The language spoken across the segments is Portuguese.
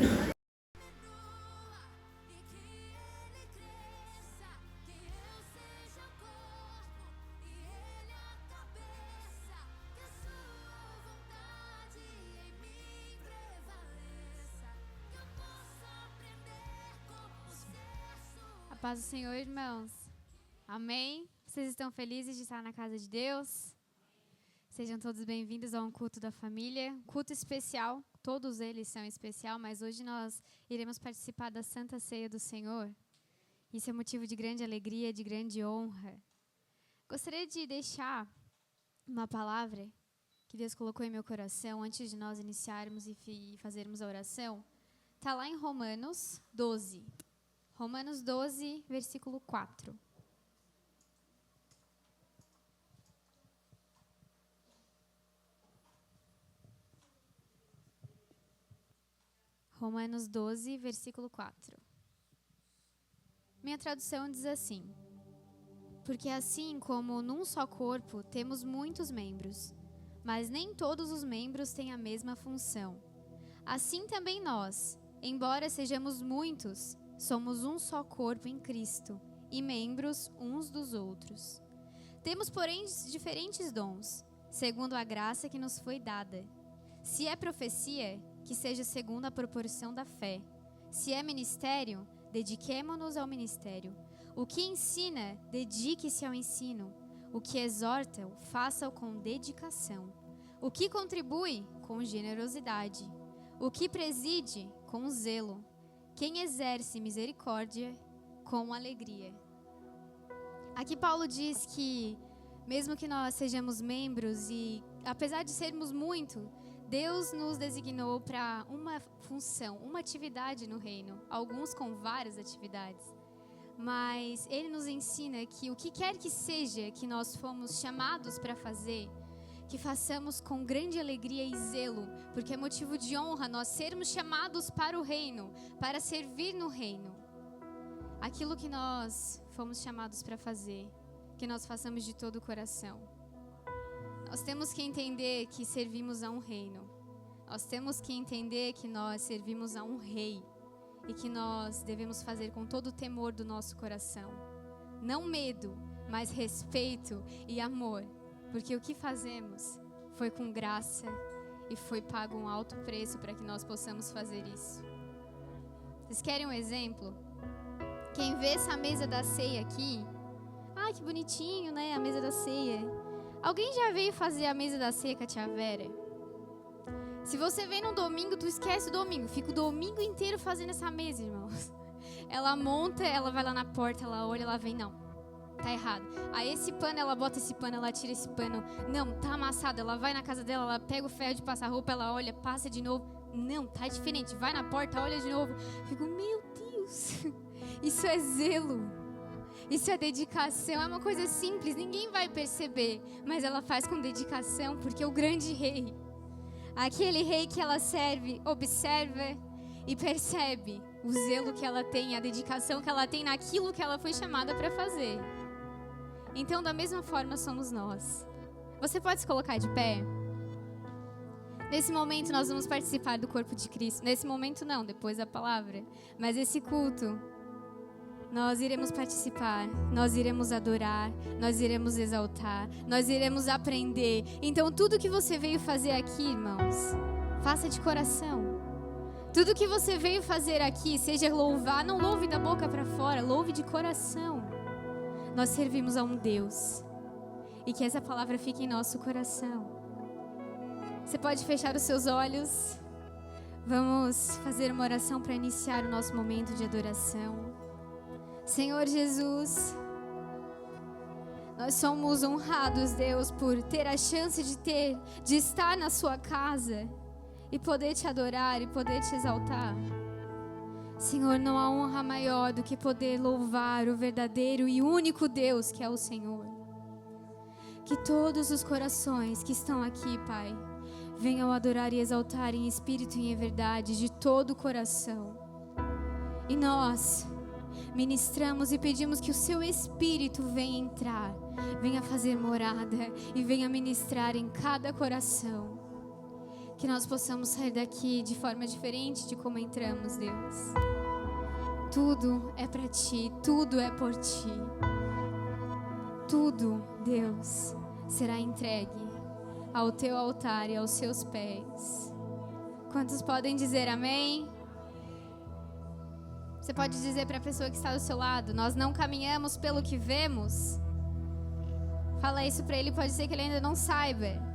A paz do Senhor, irmãos. Amém? Vocês estão felizes de estar na casa de Deus? Sejam todos bem-vindos a um culto da família, culto especial. Todos eles são especial, mas hoje nós iremos participar da Santa Ceia do Senhor. Isso é motivo de grande alegria, de grande honra. Gostaria de deixar uma palavra que Deus colocou em meu coração antes de nós iniciarmos e fazermos a oração. Está lá em Romanos 12. Romanos 12, versículo 4. Romanos 12, versículo 4. Minha tradução diz assim: porque assim como num só corpo temos muitos membros, mas nem todos os membros têm a mesma função. Assim também nós, embora sejamos muitos, somos um só corpo em Cristo e membros uns dos outros. Temos, porém, diferentes dons, segundo a graça que nos foi dada. Se é profecia, que seja segundo a proporção da fé. Se é ministério, dediquemo-nos ao ministério. O que ensina, dedique-se ao ensino. O que exorta, faça-o com dedicação. O que contribui, com generosidade. O que preside, com zelo. Quem exerce misericórdia, com alegria. Aqui Paulo diz que, mesmo que nós sejamos membros e, apesar de sermos muito, Deus nos designou para uma função, uma atividade no reino. Alguns com várias atividades. Mas Ele nos ensina que o que quer que seja que nós fomos chamados para fazer, que façamos com grande alegria e zelo, porque é motivo de honra nós sermos chamados para o reino, para servir no reino. Aquilo que nós fomos chamados para fazer, que nós façamos de todo o coração. Nós temos que entender que servimos a um reino. Nós temos que entender que nós servimos a um rei e que nós devemos fazer com todo o temor do nosso coração. Não medo, mas respeito e amor. Porque o que fazemos foi com graça e foi pago um alto preço para que nós possamos fazer isso. Vocês querem um exemplo? Quem vê essa mesa da ceia aqui, que bonitinho, né? A mesa da ceia. Alguém já veio fazer a mesa da ceia com a tia Vera? Se você vem no domingo, tu esquece o domingo. Fica o domingo inteiro fazendo essa mesa, irmãos. Ela monta, ela vai lá na porta, ela olha, ela vem, não. Tá errado. Aí esse pano, ela bota esse pano, ela tira esse pano. Não, tá amassado. Ela vai na casa dela, ela pega o ferro de passar roupa, ela olha, passa de novo. Não, tá diferente. Vai na porta, olha de novo. Fico, meu Deus. Isso é zelo. Isso é dedicação. É uma coisa simples, ninguém vai perceber. Mas ela faz com dedicação, porque o grande rei, aquele rei que ela serve, observa e percebe o zelo que ela tem, a dedicação que ela tem naquilo que ela foi chamada para fazer. Então, da mesma forma, somos nós. Você pode se colocar de pé? Nesse momento, nós vamos participar do corpo de Cristo. Nesse momento, não, depois da palavra. Mas esse culto, nós iremos participar, nós iremos adorar, nós iremos exaltar, nós iremos aprender. Então, tudo que você veio fazer aqui, irmãos, faça de coração. Tudo que você veio fazer aqui, seja louvar, não louve da boca para fora, louve de coração. Nós servimos a um Deus. E que essa palavra fique em nosso coração. Você pode fechar os seus olhos. Vamos fazer uma oração para iniciar o nosso momento de adoração. Senhor Jesus, nós somos honrados, Deus, por ter a chance de estar na sua casa e poder te adorar e poder te exaltar. Senhor, não há honra maior do que poder louvar o verdadeiro e único Deus que é o Senhor. Que todos os corações que estão aqui, Pai, venham adorar e exaltar em espírito e em verdade, de todo o coração. E nós ministramos e pedimos que o seu Espírito venha entrar, venha fazer morada e venha ministrar em cada coração. Que nós possamos sair daqui de forma diferente de como entramos, Deus. Tudo é para Ti, tudo é por Ti. Tudo, Deus, será entregue ao Teu altar e aos Seus pés. Quantos podem dizer amém? Você pode dizer para a pessoa que está do seu lado: nós não caminhamos pelo que vemos. Fala isso para ele, pode ser que ele ainda não saiba.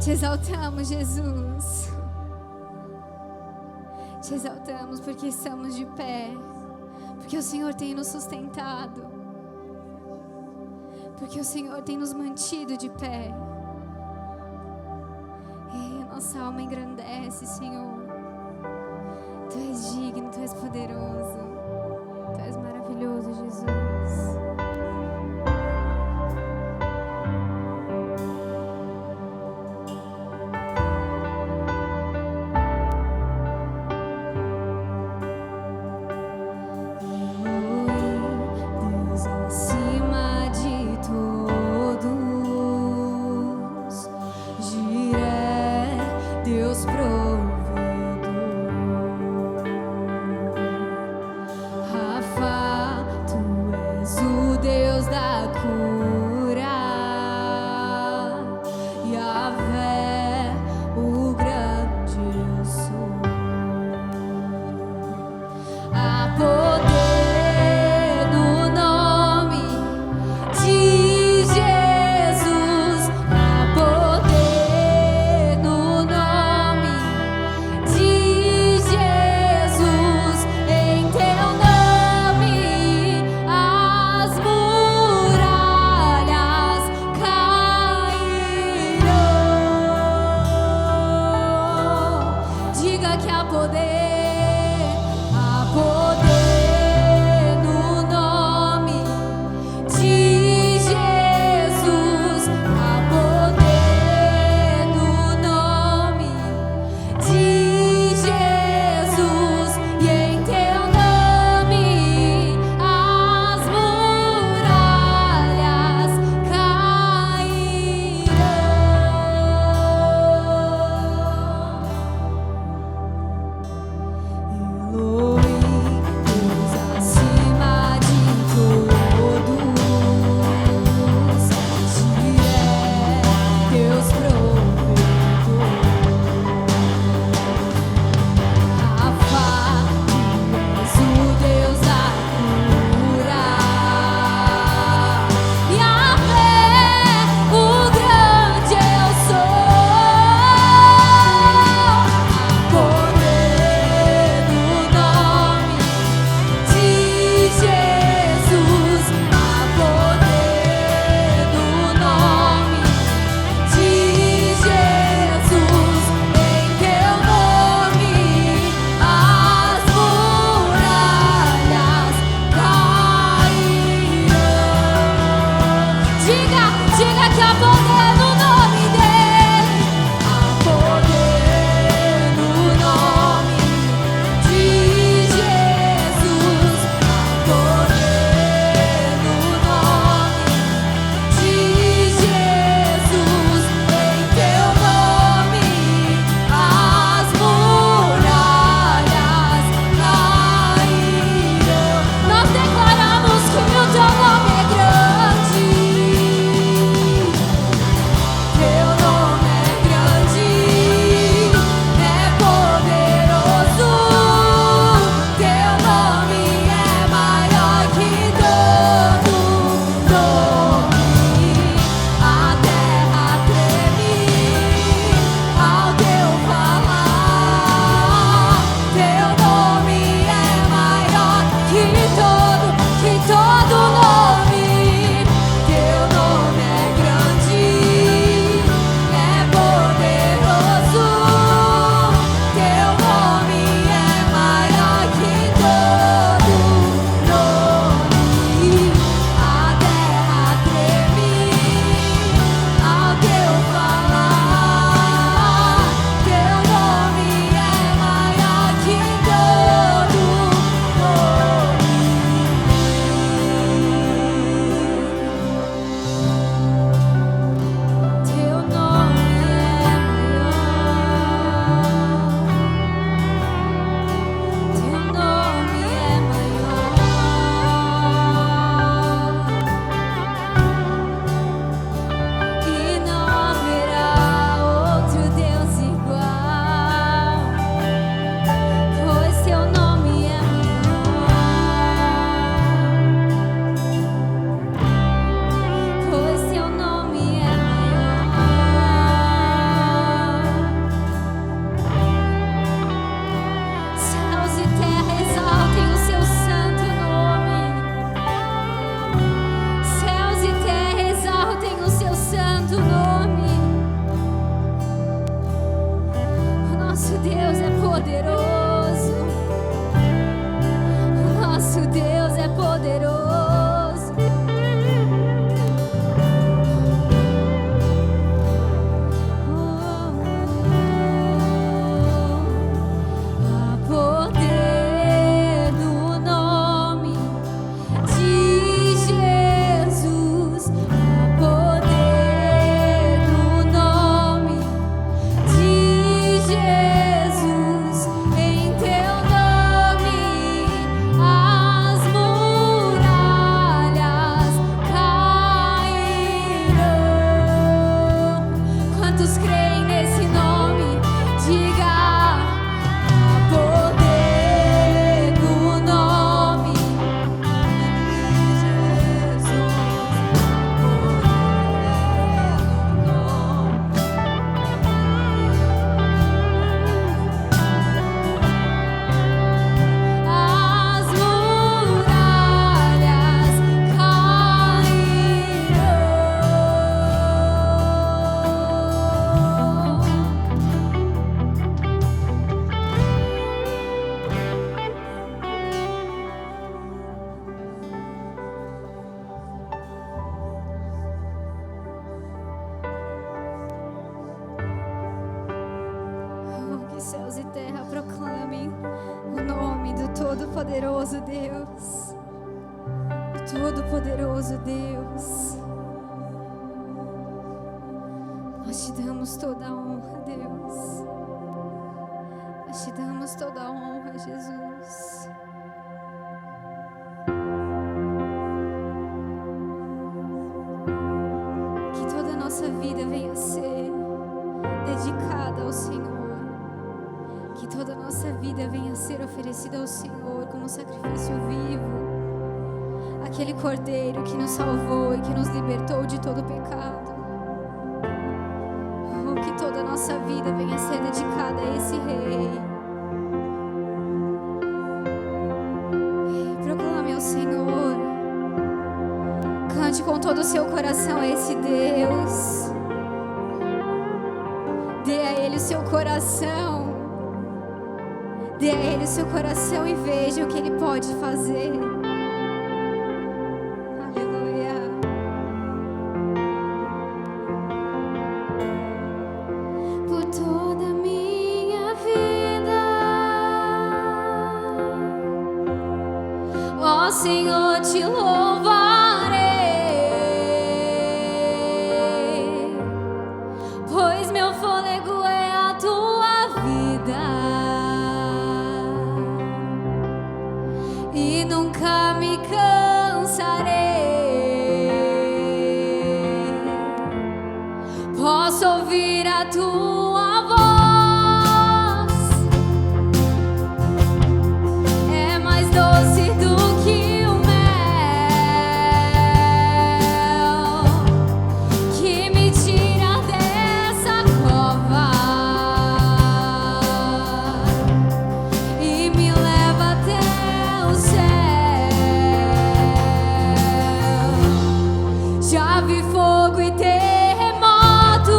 Te exaltamos, Jesus. Te exaltamos porque estamos de pé, porque o Senhor tem nos sustentado. porque o Senhor tem nos mantido de pé. E a nossa alma engrandece, Senhor. Tu és digno, Tu és poderoso, Tu és maravilhoso, Jesus. Deus acima de todos, Jiré, Deus provedor, Rafa, Tu és o Todo-Poderoso Deus, Todo-Poderoso Deus, nós te damos toda a honra, Deus. Nós te damos toda a honra, Jesus. Que toda a nossa vida venha a ser dedicada ao Senhor. Que toda a nossa vida venha a ser oferecida ao Senhor como sacrifício vivo. Aquele Cordeiro que nos salvou e que nos libertou de todo pecado. Oh, que toda a nossa vida venha a ser dedicada a esse Rei. Proclame ao Senhor. Cante com todo o seu coração a esse Deus. Dê a Ele o seu coração. Dê a Ele o seu coração e veja o que Ele pode fazer. Aleluia. Por toda a minha vida, ó Senhor, te louvarei, pois meu fôlego é a tua vida. E nunca me cansarei. Posso ouvir a tua voz. É mais doce do que o mel, que me tira dessa cova e me leva até o céu. Já vi fogo e terremoto,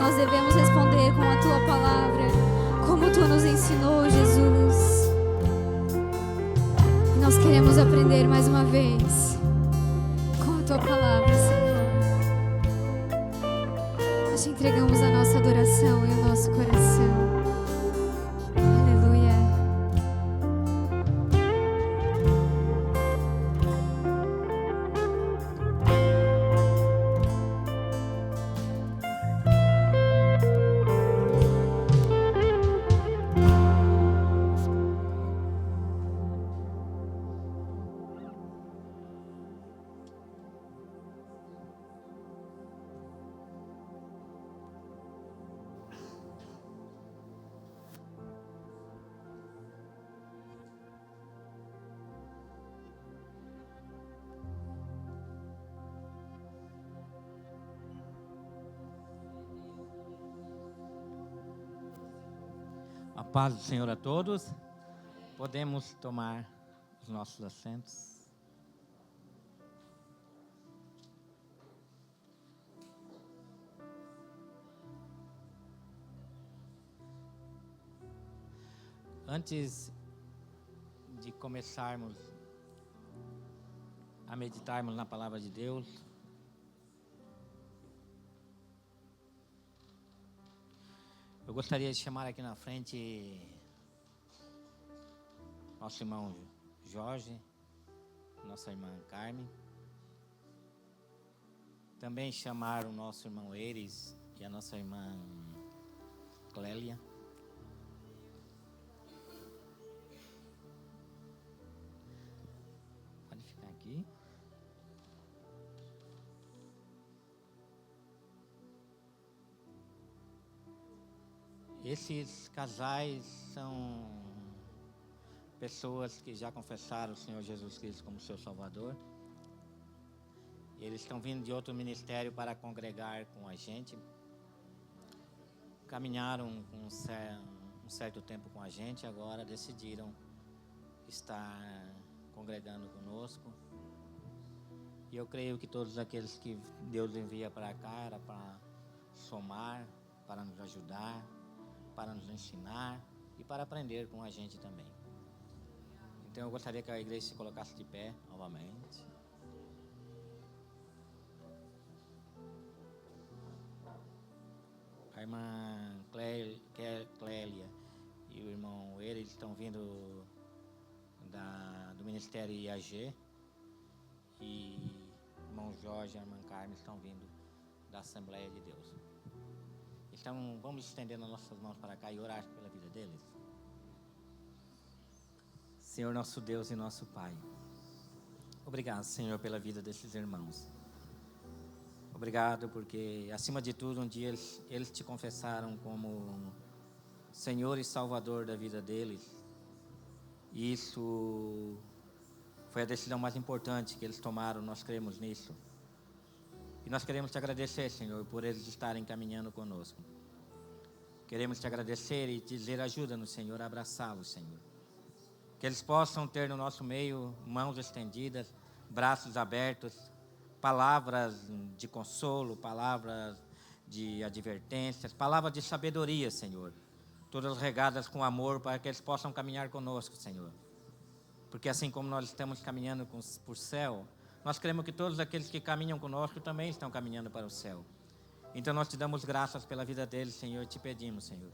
nós devemos responder com a tua palavra, como tu nos ensinou, Jesus. E nós queremos aprender mais uma vez com a tua palavra, Senhor. Nós te entregamos a nossa adoração e o nosso coração. Aleluia. A paz do Senhor a todos. Podemos tomar os nossos assentos. Antes de começarmos a meditarmos na palavra de Deus, eu gostaria de chamar aqui na frente nosso irmão Jorge, nossa irmã Carmen. Também chamar o nosso irmão Eires e a nossa irmã Clélia. Pode ficar aqui. Esses casais são pessoas que já confessaram o Senhor Jesus Cristo como seu Salvador. Eles estão vindo de outro ministério para congregar com a gente. Caminharam com um certo tempo com a gente, agora decidiram estar congregando conosco. E eu creio que todos aqueles que Deus envia para cá era para somar, para nos ajudar, para nos ensinar e para aprender com a gente também. Então eu gostaria que a igreja se colocasse de pé novamente. A irmã Clélia e o irmão eles estão vindo do Ministério IAG, e o irmão Jorge e a irmã Carmen estão vindo da Assembleia de Deus. Então vamos estendendo as nossas mãos para cá e orar pela vida deles. Senhor, nosso Deus e nosso Pai, obrigado, Senhor, pela vida desses irmãos. Obrigado porque, acima de tudo, um dia eles te confessaram como Senhor e Salvador da vida deles. E isso foi a decisão mais importante que eles tomaram, nós cremos nisso. E nós queremos te agradecer, Senhor, por eles estarem caminhando conosco. Queremos te agradecer e te dizer, ajuda-nos, Senhor, a abraçá-los, Senhor. Que eles possam ter no nosso meio mãos estendidas, braços abertos, palavras de consolo, palavras de advertências, palavras de sabedoria, Senhor. Todas regadas com amor para que eles possam caminhar conosco, Senhor. Porque assim como nós estamos caminhando por céu, nós cremos que todos aqueles que caminham conosco também estão caminhando para o céu. Então nós te damos graças pela vida deles, Senhor, e te pedimos, Senhor.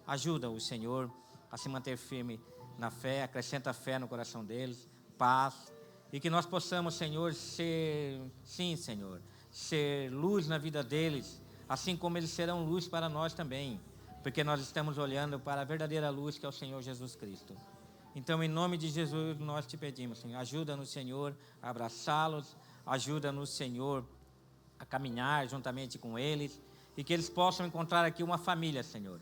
Ajuda o Senhor a se manter firme na fé, acrescenta fé no coração deles, paz, e que nós possamos, Senhor, Senhor, ser luz na vida deles, assim como eles serão luz para nós também, porque nós estamos olhando para a verdadeira luz que é o Senhor Jesus Cristo. Então, em nome de Jesus, nós te pedimos, Senhor, ajuda-nos, Senhor, a abraçá-los, ajuda-nos, Senhor, a caminhar juntamente com eles, e que eles possam encontrar aqui uma família, Senhor,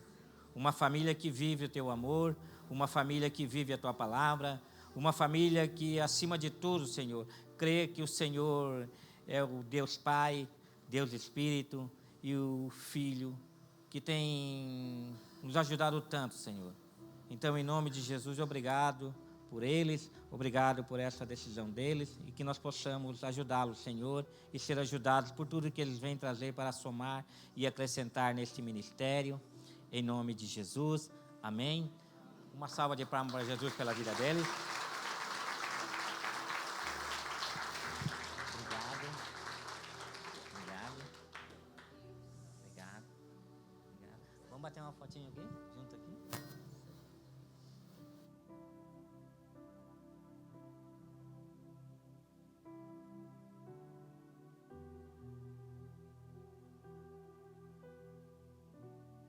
uma família que vive o teu amor, uma família que vive a tua palavra, uma família que, acima de tudo, Senhor, crê que o Senhor é o Deus Pai, Deus Espírito e o Filho, que tem nos ajudado tanto, Senhor. Então, em nome de Jesus, obrigado por eles, obrigado por essa decisão deles e que nós possamos ajudá-los, Senhor, e ser ajudados por tudo que eles vêm trazer para somar e acrescentar neste ministério, em nome de Jesus, amém. Uma salva de palmas para Jesus pela vida deles. Obrigado. Vamos bater uma fotinha aqui, junto aqui.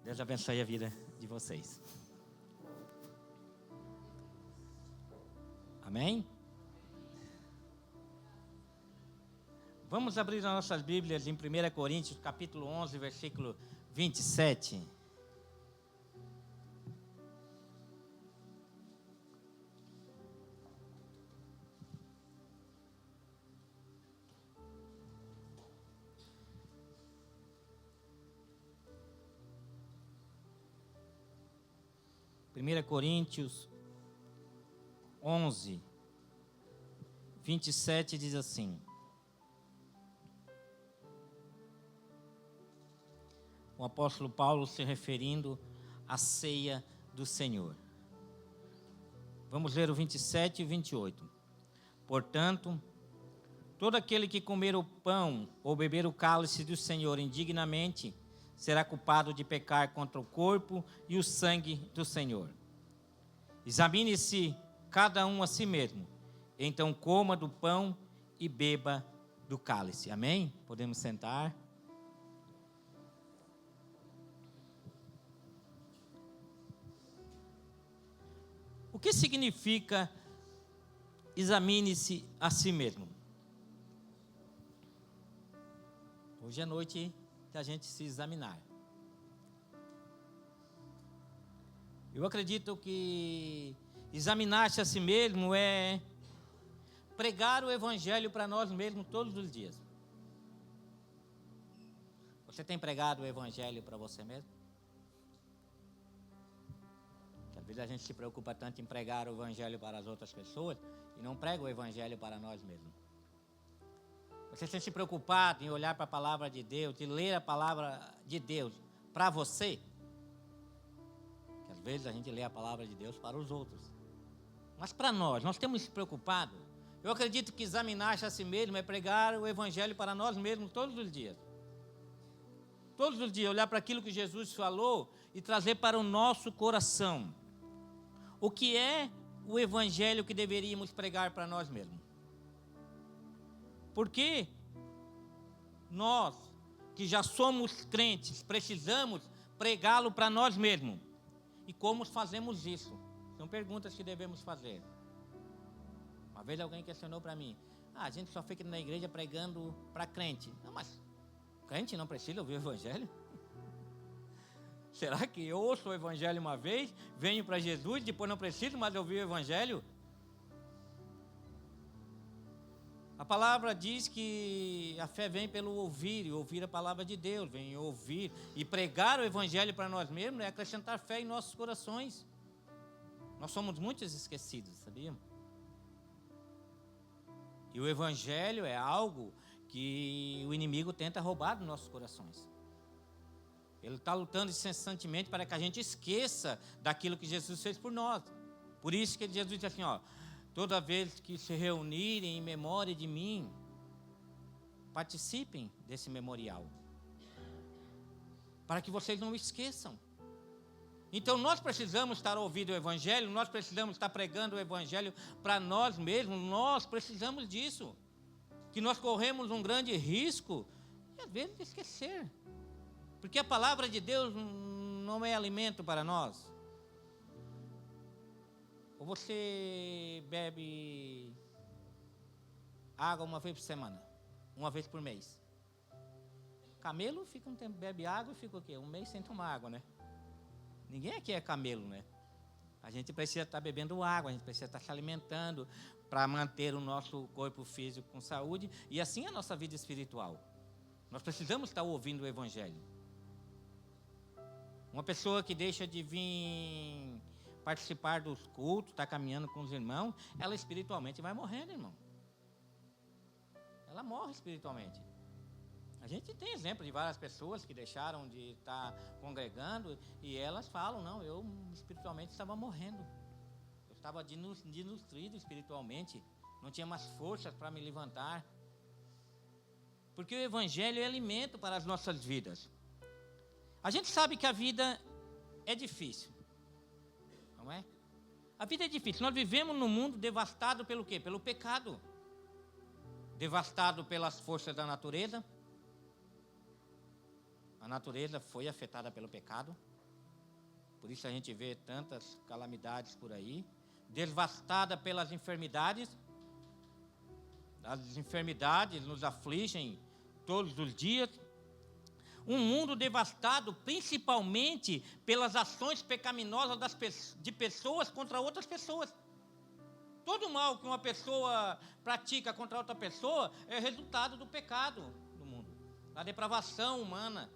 Deus abençoe a vida de vocês. Amém? Vamos abrir as nossas Bíblias em 1 Coríntios, capítulo 11, versículo 27. Primeira Coríntios 11, 27 diz assim: o apóstolo Paulo se referindo à ceia do Senhor. Vamos ler o 27 e o 28. Portanto, todo aquele que comer o pão ou beber o cálice do Senhor indignamente será culpado de pecar contra o corpo e o sangue do Senhor. Examine-se cada um a si mesmo, então coma do pão e beba do cálice. Amém? Podemos sentar. O que significa examine-se a si mesmo? Hoje é noite que a gente se examinar. Eu acredito que examinar-se a si mesmo é pregar o Evangelho para nós mesmos todos os dias. Você tem pregado o Evangelho para você mesmo? Às vezes a gente se preocupa tanto em pregar o Evangelho para as outras pessoas e não prega o Evangelho para nós mesmos. Você tem se preocupado em olhar para a palavra de Deus, e ler a palavra de Deus para você? Que às vezes a gente lê a palavra de Deus para os outros. Mas para nós temos se preocupado. Eu acredito que examinar-se a si mesmo é pregar o Evangelho para nós mesmos todos os dias. Todos os dias, olhar para aquilo que Jesus falou e trazer para o nosso coração. O que é o Evangelho que deveríamos pregar para nós mesmos? Porque nós, que já somos crentes, precisamos pregá-lo para nós mesmos. E como fazemos isso? São perguntas que devemos fazer. Uma vez alguém questionou para mim: a gente só fica na igreja pregando para crente. Não, mas crente não precisa ouvir o Evangelho? Será que eu ouço o Evangelho uma vez, venho para Jesus, depois não preciso mais ouvir o Evangelho? A palavra diz que a fé vem pelo ouvir, e ouvir a palavra de Deus, vem ouvir e pregar o Evangelho para nós mesmos, é acrescentar fé em nossos corações. Nós somos muitos esquecidos, sabia? E o Evangelho é algo que o inimigo tenta roubar dos nossos corações. Ele está lutando incessantemente para que a gente esqueça daquilo que Jesus fez por nós. Por isso que Jesus diz assim, toda vez que se reunirem em memória de mim, participem desse memorial, para que vocês não esqueçam. Então nós precisamos estar ouvindo o Evangelho, nós precisamos estar pregando o Evangelho para nós mesmos, nós precisamos disso. Que nós corremos um grande risco, e às vezes de esquecer. Porque a palavra de Deus não é alimento para nós. Ou você bebe água uma vez por semana, uma vez por mês. Camelo fica um tempo, bebe água e fica o quê? Um mês sem tomar água, né? Ninguém aqui é camelo, né? A gente precisa estar bebendo água, a gente precisa estar se alimentando para manter o nosso corpo físico com saúde e assim a nossa vida espiritual. Nós precisamos estar ouvindo o Evangelho. Uma pessoa que deixa de vir participar dos cultos, está caminhando com os irmãos, ela espiritualmente vai morrendo, irmão. Ela morre espiritualmente. A gente tem exemplo de várias pessoas que deixaram de estar congregando e elas falam, não, eu espiritualmente estava morrendo. Eu estava desnutrido espiritualmente, não tinha mais forças para me levantar. Porque o Evangelho é alimento para as nossas vidas. A gente sabe que a vida é difícil, não é? A vida é difícil. Nós vivemos num mundo devastado pelo quê? Pelo pecado. Devastado pelas forças da natureza. A natureza foi afetada pelo pecado. Por isso a gente vê tantas calamidades por aí. Devastada pelas enfermidades. As enfermidades nos afligem todos os dias. Um mundo devastado principalmente pelas ações pecaminosas de pessoas contra outras pessoas. Todo mal que uma pessoa pratica contra outra pessoa é resultado do pecado do mundo, da depravação humana.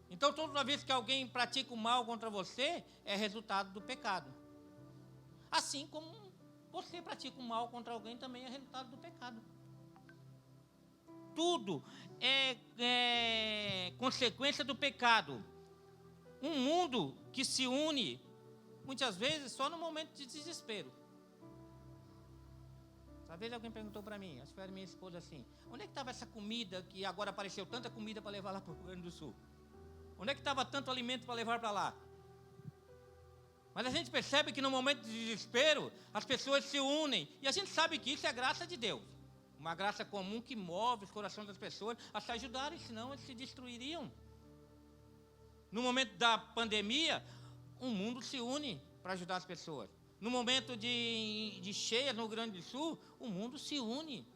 Então, toda vez que alguém pratica o mal contra você, é resultado do pecado. Assim como você pratica o mal contra alguém, também é resultado do pecado. Tudo é consequência do pecado. Um mundo que se une, muitas vezes, só no momento de desespero. Uma vez alguém perguntou para mim, acho que era minha esposa assim, onde é que estava essa comida que agora apareceu tanta comida para levar lá para o Rio Grande do Sul? Onde é que estava tanto alimento para levar para lá? Mas a gente percebe que no momento de desespero, as pessoas se unem. E a gente sabe que isso é graça de Deus. Uma graça comum que move os corações das pessoas a se ajudarem, senão eles se destruiriam. No momento da pandemia, o mundo se une para ajudar as pessoas. No momento de cheias no Rio Grande do Sul, o mundo se une.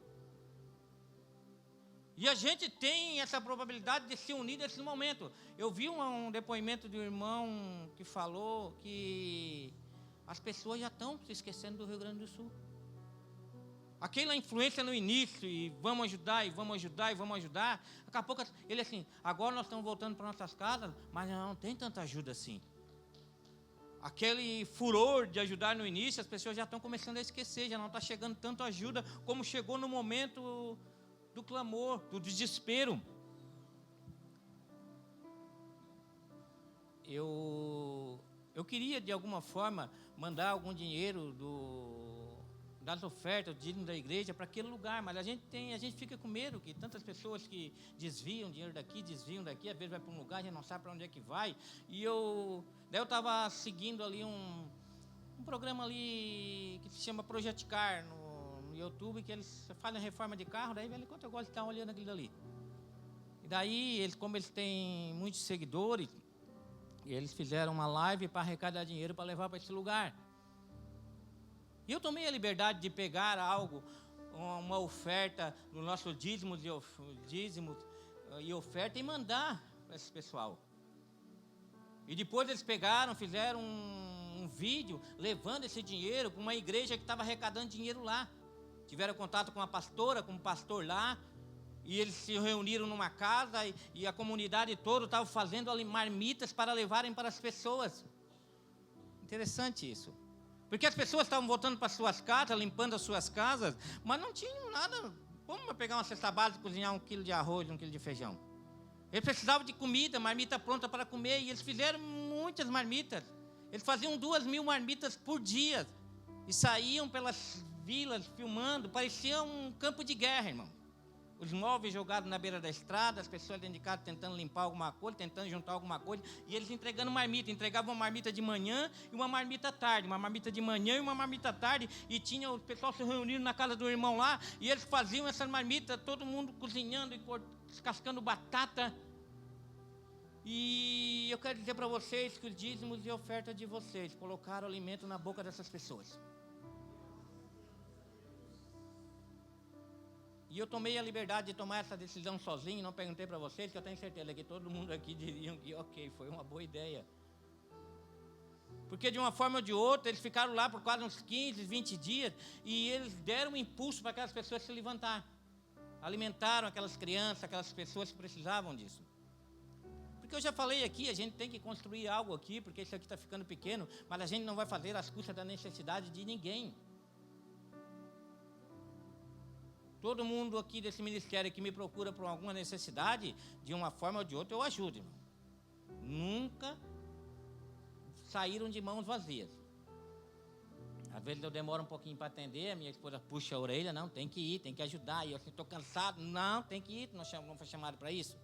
E a gente tem essa probabilidade de se unir nesse momento. Eu vi um depoimento de um irmão que falou que as pessoas já estão se esquecendo do Rio Grande do Sul. Aquela influência no início, e vamos ajudar, e vamos ajudar, e vamos ajudar. Daqui a pouco, ele assim, agora nós estamos voltando para nossas casas, mas não tem tanta ajuda assim. Aquele furor de ajudar no início, as pessoas já estão começando a esquecer, já não está chegando tanto ajuda como chegou no momento do clamor, do desespero. Eu queria, de alguma forma, mandar algum dinheiro das ofertas, do dízimo da igreja para aquele lugar, mas a gente fica com medo que tantas pessoas que desviam dinheiro daqui, desviam daqui, às vezes vai para um lugar, a gente não sabe para onde é que vai. Daí eu estava seguindo ali um programa ali que se chama Project Car no YouTube, que eles fazem reforma de carro, daí enquanto eu gosto de estar olhando aquilo ali. E daí, como eles têm muitos seguidores, eles fizeram uma live para arrecadar dinheiro para levar para esse lugar. E eu tomei a liberdade de pegar algo, uma oferta do nosso dízimo e oferta e mandar para esse pessoal. E depois eles pegaram, fizeram um vídeo levando esse dinheiro para uma igreja que estava arrecadando dinheiro lá. Tiveram contato com a pastora, com o pastor lá, e eles se reuniram numa casa e a comunidade toda estava fazendo ali marmitas para levarem para as pessoas. Interessante isso. Porque as pessoas estavam voltando para suas casas, limpando as suas casas, mas não tinham nada. Como pegar uma cesta básica e cozinhar 1 quilo de arroz, 1 quilo de feijão? Eles precisavam de comida, marmita pronta para comer, e eles fizeram muitas marmitas. Eles faziam 2.000 marmitas por dia. E saíam pelas vilas filmando, parecia um campo de guerra, irmão. Os móveis jogados na beira da estrada, as pessoas dentro de casa tentando limpar alguma coisa, tentando juntar alguma coisa, e eles entregando marmita. Entregavam uma marmita de manhã e uma marmita à tarde, uma marmita de manhã e uma marmita à tarde, e tinha o pessoal se reunindo na casa do irmão lá, e eles faziam essa marmita, todo mundo cozinhando e descascando batata. E eu quero dizer para vocês que os dízimos e ofertas de vocês colocaram alimento na boca dessas pessoas. E eu tomei a liberdade de tomar essa decisão sozinho, não perguntei para vocês, que eu tenho certeza que todo mundo aqui diriam que ok, foi uma boa ideia. Porque de uma forma ou de outra, eles ficaram lá por quase uns 15, 20 dias, e eles deram um impulso para aquelas pessoas se levantar. Alimentaram aquelas crianças, aquelas pessoas que precisavam disso. Porque eu já falei aqui, a gente tem que construir algo aqui, porque isso aqui está ficando pequeno, mas a gente não vai fazer às custas da necessidade de ninguém. Todo mundo aqui desse ministério que me procura por alguma necessidade, de uma forma ou de outra, eu ajudo, irmão. Nunca saíram de mãos vazias. Às vezes eu demoro um pouquinho para atender, a minha esposa puxa a orelha, não, tem que ir, tem que ajudar. E eu estou cansado, não, tem que ir, não foi chamado para isso.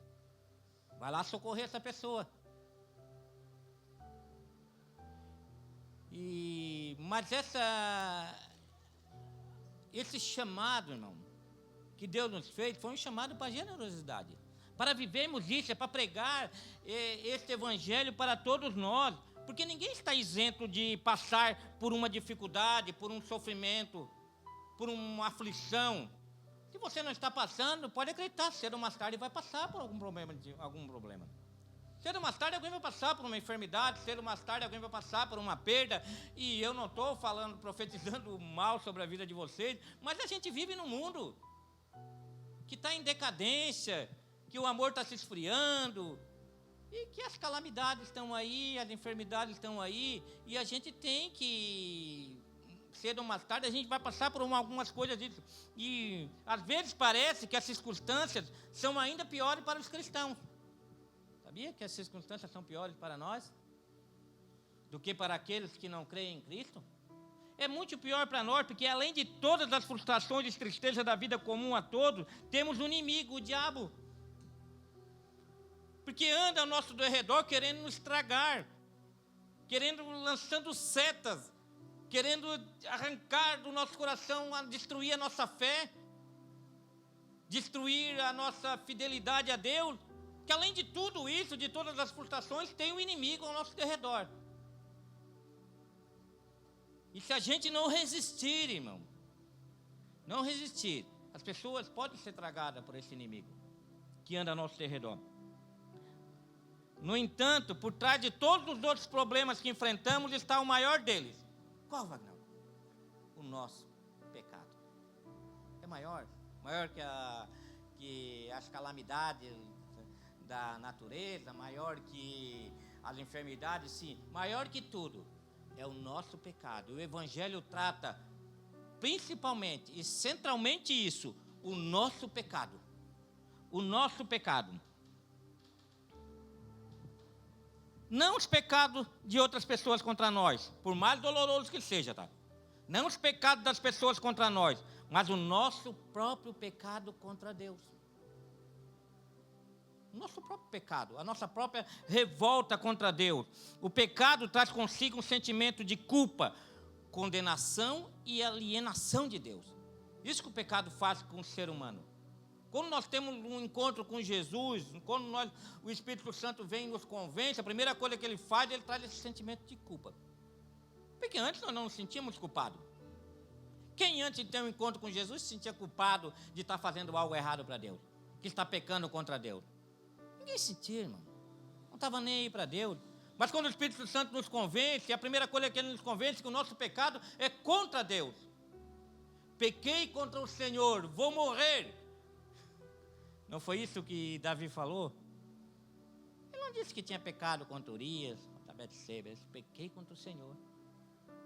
Vai lá socorrer essa pessoa. Mas esse chamado, irmão, que Deus nos fez, foi um chamado para a generosidade. Para vivermos isso, é para pregar este evangelho para todos nós. Porque ninguém está isento de passar por uma dificuldade, por um sofrimento, por uma aflição. Se você não está passando, pode acreditar, cedo ou mais tarde vai passar por algum problema. Cedo ou mais tarde alguém vai passar por uma enfermidade, cedo ou mais tarde alguém vai passar por uma perda. E eu não estou profetizando mal sobre a vida de vocês, mas a gente vive num mundo que está em decadência, que o amor está se esfriando, e que as calamidades estão aí, as enfermidades estão aí, e a gente tem que, cedo ou mais tarde, a gente vai passar por algumas coisas disso. E às vezes parece que as circunstâncias são ainda piores para os cristãos. Sabia que as circunstâncias são piores para nós do que para aqueles que não creem em Cristo? É muito pior para nós, porque além de todas as frustrações e tristezas da vida comum a todos, temos um inimigo, o diabo. Porque anda ao nosso redor querendo nos estragar, lançando setas, querendo arrancar do nosso coração, destruir a nossa fé, destruir a nossa fidelidade a Deus. Que além de tudo isso, de todas as frustrações, tem um inimigo ao nosso redor. E se a gente não resistir, irmão, não resistir, as pessoas podem ser tragadas por esse inimigo que anda ao nosso redor. No entanto, por trás de todos os outros problemas que enfrentamos está o maior deles. Qual, Wagner? O nosso pecado. É maior que as calamidades da natureza, maior que as enfermidades, sim, maior que tudo. É o nosso pecado. O Evangelho trata principalmente e centralmente isso, o nosso pecado. O nosso pecado. Não os pecados de outras pessoas contra nós, por mais dolorosos que seja, tá? Não os pecados das pessoas contra nós, mas o nosso próprio pecado contra Deus. O nosso próprio pecado, a nossa própria revolta contra Deus. O pecado traz consigo um sentimento de culpa, condenação e alienação de Deus. Isso que o pecado faz com o ser humano. Quando nós temos um encontro com Jesus, quando o Espírito Santo vem e nos convence, a primeira coisa que ele faz, ele traz esse sentimento de culpa. Porque antes nós não nos sentíamos culpados. Quem antes de ter um encontro com Jesus se sentia culpado de estar fazendo algo errado para Deus? Que está pecando contra Deus? Ninguém sentia, irmão. Não estava nem aí para Deus. Mas quando o Espírito Santo nos convence, a primeira coisa que ele nos convence é que o nosso pecado é contra Deus. Pequei contra o Senhor, vou morrer. Não foi isso que Davi falou? Ele não disse que tinha pecado contra Urias, contra Betseba. Ele disse, pequei contra o Senhor.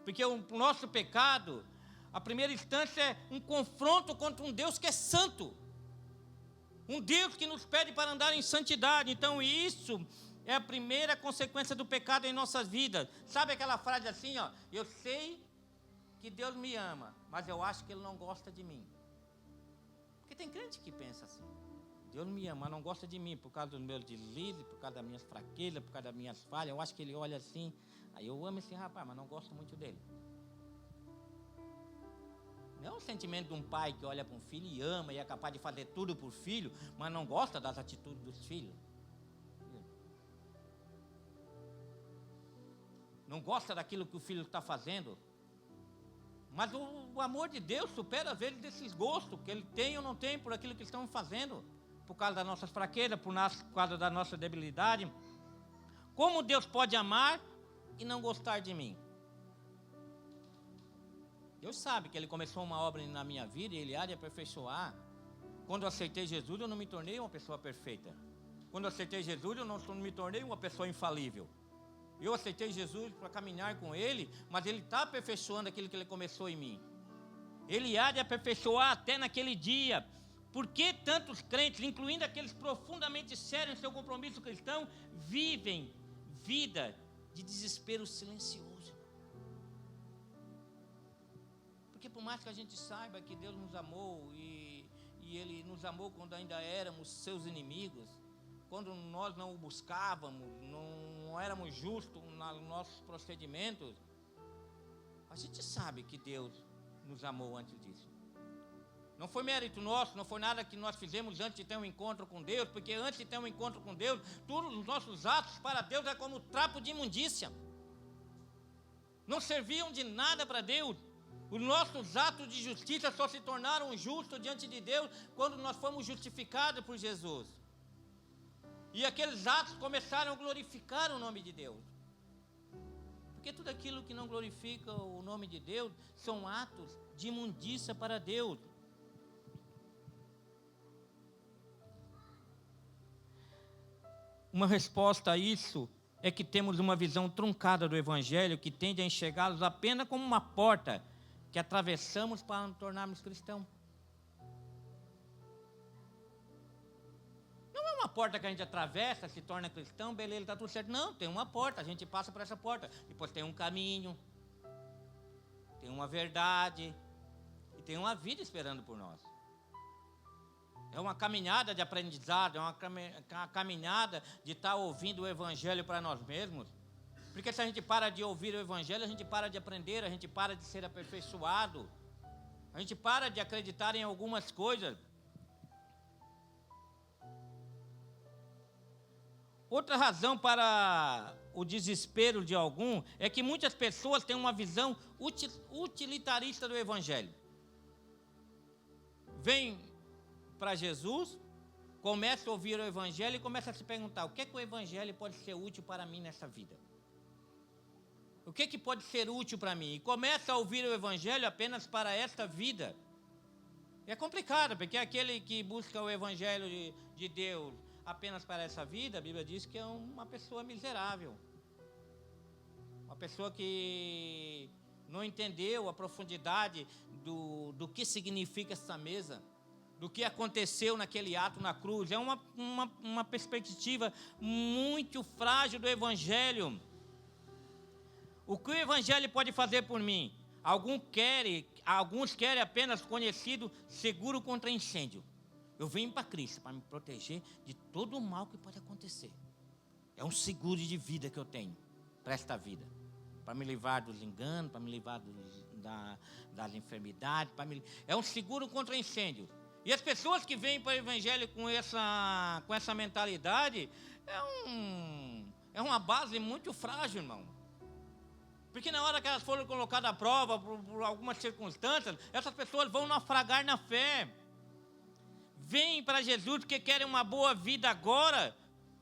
Porque o nosso pecado, a primeira instância, é um confronto contra um Deus que é santo. Um Deus que nos pede para andar em santidade. Então isso é a primeira consequência do pecado em nossas vidas. Sabe aquela frase assim, ó? Eu sei que Deus me ama, mas eu acho que Ele não gosta de mim. Porque tem crente que pensa assim. Deus me ama, mas não gosta de mim por causa dos meus deslizes, por causa das minhas fraquezas, por causa das minhas falhas. Eu acho que Ele olha assim, aí eu amo esse rapaz, mas não gosto muito dele. Não é o sentimento de um pai que olha para um filho e ama e é capaz de fazer tudo por filho, mas não gosta das atitudes dos filhos. Não gosta daquilo que o filho está fazendo. Mas o amor de Deus supera às vezes desses gostos que Ele tem ou não tem por aquilo que estão fazendo. Por causa das nossas fraquezas, por causa da nossa debilidade. Como Deus pode amar e não gostar de mim? Deus sabe que Ele começou uma obra na minha vida e Ele há de aperfeiçoar. Quando eu aceitei Jesus, eu não me tornei uma pessoa perfeita. quando eu aceitei Jesus, eu não me tornei uma pessoa infalível. Eu aceitei Jesus para caminhar com Ele, mas Ele está aperfeiçoando aquilo que Ele começou em mim. Ele há de aperfeiçoar até naquele dia. Por que tantos crentes, incluindo aqueles profundamente sérios em seu compromisso cristão, vivem vida de desespero silencioso? Porque por mais que a gente saiba que Deus nos amou e Ele nos amou quando ainda éramos seus inimigos, quando nós não o buscávamos, não éramos justos nos nossos procedimentos, a gente sabe que Deus nos amou antes disso. Não foi mérito nosso, não foi nada que nós fizemos antes de ter um encontro com Deus, porque antes de ter um encontro com Deus, todos os nossos atos para Deus é como trapo de imundícia. Não serviam de nada para Deus. Os nossos atos de justiça só se tornaram justos diante de Deus quando nós fomos justificados por Jesus. E aqueles atos começaram a glorificar o nome de Deus. Porque tudo aquilo que não glorifica o nome de Deus são atos de imundícia para Deus. Uma resposta a isso é que temos uma visão truncada do Evangelho que tende a enxergá-los apenas como uma porta que atravessamos para nos tornarmos cristãos. Não é uma porta que a gente atravessa, se torna cristão, beleza, está tudo certo. Não, tem uma porta, a gente passa por essa porta. Depois tem um caminho, tem uma verdade e tem uma vida esperando por nós. É uma caminhada de aprendizado, é uma caminhada de estar ouvindo o Evangelho para nós mesmos. Porque se a gente para de ouvir o Evangelho, a gente para de aprender, a gente para de ser aperfeiçoado, a gente para de acreditar em algumas coisas. Outra razão para o desespero de algum é que muitas pessoas têm uma visão utilitarista do Evangelho. Vem para Jesus, começa a ouvir o Evangelho e começa a se perguntar: o que é que o Evangelho pode ser útil para mim nessa vida? O que é que pode ser útil para mim? E começa a ouvir o Evangelho apenas para esta vida. E é complicado, porque aquele que busca o Evangelho de Deus apenas para essa vida, a Bíblia diz que é uma pessoa miserável. Uma pessoa que não entendeu a profundidade do que significa essa mesa, do que aconteceu naquele ato na cruz. É uma perspectiva muito frágil do Evangelho. O que o Evangelho pode fazer por mim? Alguns querem apenas conhecido seguro contra incêndio. Eu venho para Cristo para me proteger de todo o mal que pode acontecer. É um seguro de vida que eu tenho para esta vida. Para me livrar dos enganos, para me livrar das enfermidades. É um seguro contra incêndio. E as pessoas que vêm para o Evangelho com essa mentalidade, é uma base muito frágil, irmão. Porque na hora que elas foram colocadas à prova por algumas circunstâncias, essas pessoas vão naufragar na fé. Vêm para Jesus porque querem uma boa vida agora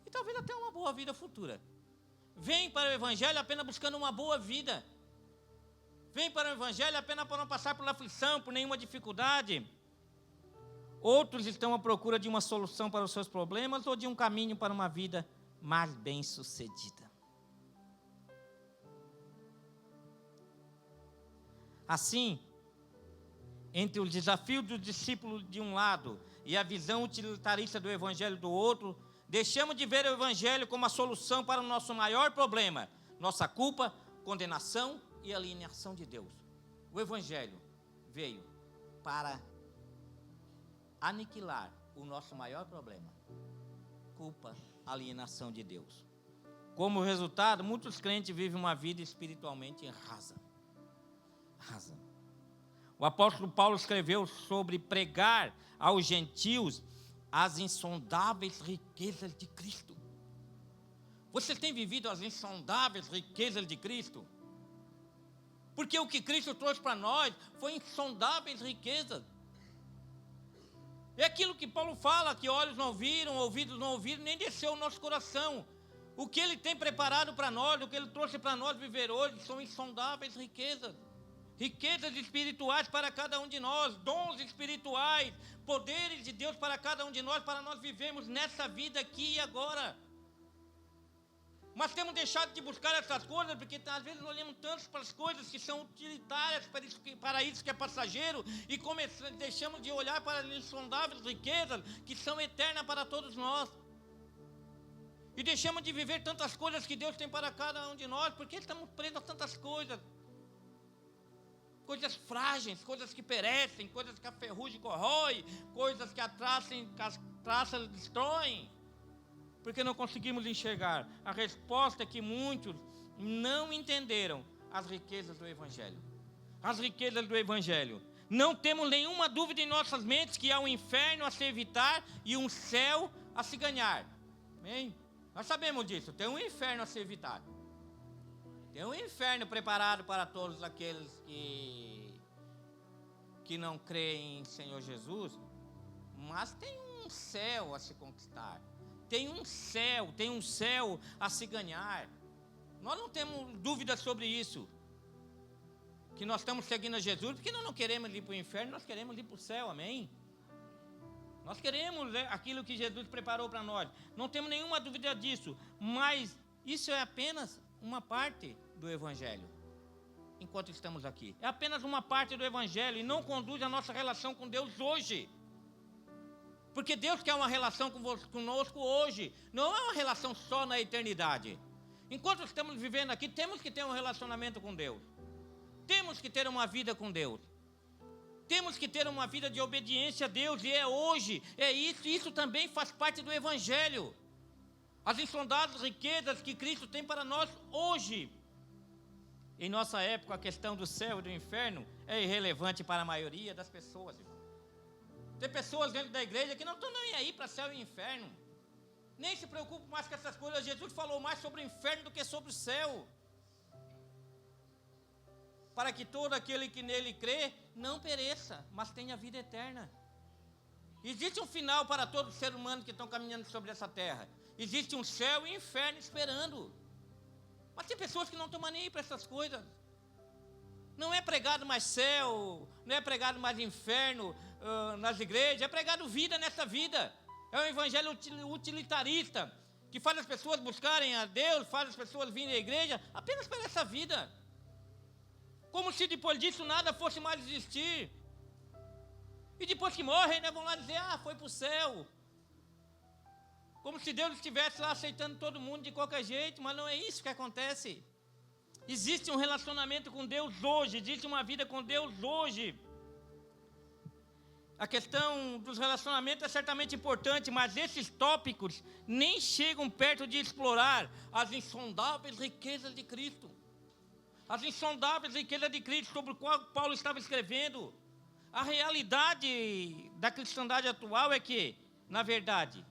e talvez até uma boa vida futura. Vêm para o Evangelho apenas buscando uma boa vida. Vêm para o Evangelho apenas para não passar por aflição, por nenhuma dificuldade. Outros estão à procura de uma solução para os seus problemas ou de um caminho para uma vida mais bem-sucedida. Assim, entre os desafios do discípulo de um lado e a visão utilitarista do Evangelho do outro, deixamos de ver o Evangelho como a solução para o nosso maior problema, nossa culpa, condenação e alienação de Deus. O Evangelho veio para aniquilar o nosso maior problema, culpa, alienação de Deus. Como resultado, muitos crentes vivem uma vida espiritualmente rasa. O apóstolo Paulo escreveu sobre pregar aos gentios as insondáveis riquezas de Cristo. Você tem vivido as insondáveis riquezas de Cristo? Porque o que Cristo trouxe para nós foi insondáveis riquezas. É aquilo que Paulo fala, que olhos não viram, ouvidos não ouviram, nem desceu o nosso coração. O que Ele tem preparado para nós, o que Ele trouxe para nós viver hoje, são insondáveis riquezas. riquezas espirituais para cada um de nós, dons espirituais, poderes de Deus para cada um de nós, para nós vivermos nessa vida aqui e agora. Mas temos deixado de buscar essas coisas, porque às vezes olhamos tanto para as coisas que são utilitárias, para isso que é passageiro, e deixamos de olhar para as insondáveis riquezas que são eternas para todos nós. E deixamos de viver tantas coisas que Deus tem para cada um de nós, porque estamos presos a tantas coisas. Coisas frágeis, coisas que perecem, coisas que a ferrugem corrói, coisas que as traças destroem. Porque não conseguimos enxergar. A resposta é que muitos não entenderam as riquezas do Evangelho. As riquezas do Evangelho. Não temos nenhuma dúvida em nossas mentes que há um inferno a se evitar e um céu a se ganhar. Amém? Nós sabemos disso. Tem um inferno a se evitar. Tem um inferno preparado para todos aqueles que não creem em Senhor Jesus. Mas tem um céu a se conquistar. Tem um céu a se ganhar. Nós não temos dúvida sobre isso. Que nós estamos seguindo a Jesus, porque nós não queremos ir para o inferno, nós queremos ir para o céu, amém? Nós queremos aquilo que Jesus preparou para nós. Não temos nenhuma dúvida disso. Mas isso é apenas uma parte do Evangelho. Enquanto estamos aqui. É apenas uma parte do Evangelho e não conduz a nossa relação com Deus hoje. Porque Deus quer uma relação conosco hoje. Não é uma relação só na eternidade. Enquanto estamos vivendo aqui, temos que ter um relacionamento com Deus. Temos que ter uma vida com Deus. Temos que ter uma vida de obediência a Deus. E é hoje, é isso. Isso também faz parte do Evangelho. As insondáveis riquezas que Cristo tem para nós hoje. Em nossa época, a questão do céu e do inferno é irrelevante para a maioria das pessoas, irmão. Tem pessoas dentro da igreja que não estão nem aí para céu e inferno. Nem se preocupam mais com essas coisas. Jesus falou mais sobre o inferno do que sobre o céu. Para que todo aquele que nele crê não pereça, mas tenha vida eterna. Existe um final para todos os seres humanos que estão caminhando sobre essa terra. Existe um céu e inferno esperando. Mas tem pessoas que não estão nem aí para essas coisas. Não é pregado mais céu, não é pregado mais inferno nas igrejas, é pregado vida nessa vida. É um evangelho utilitarista, que faz as pessoas buscarem a Deus, faz as pessoas virem à igreja apenas para essa vida. Como se depois disso nada fosse mais existir. E depois que morrem, ainda vão lá dizer, foi para o céu. Como se Deus estivesse lá aceitando todo mundo de qualquer jeito, mas não é isso que acontece. Existe um relacionamento com Deus hoje, existe uma vida com Deus hoje. A questão dos relacionamentos é certamente importante, mas esses tópicos nem chegam perto de explorar as insondáveis riquezas de Cristo. As insondáveis riquezas de Cristo sobre o qual Paulo estava escrevendo. A realidade da cristandade atual é que, na verdade,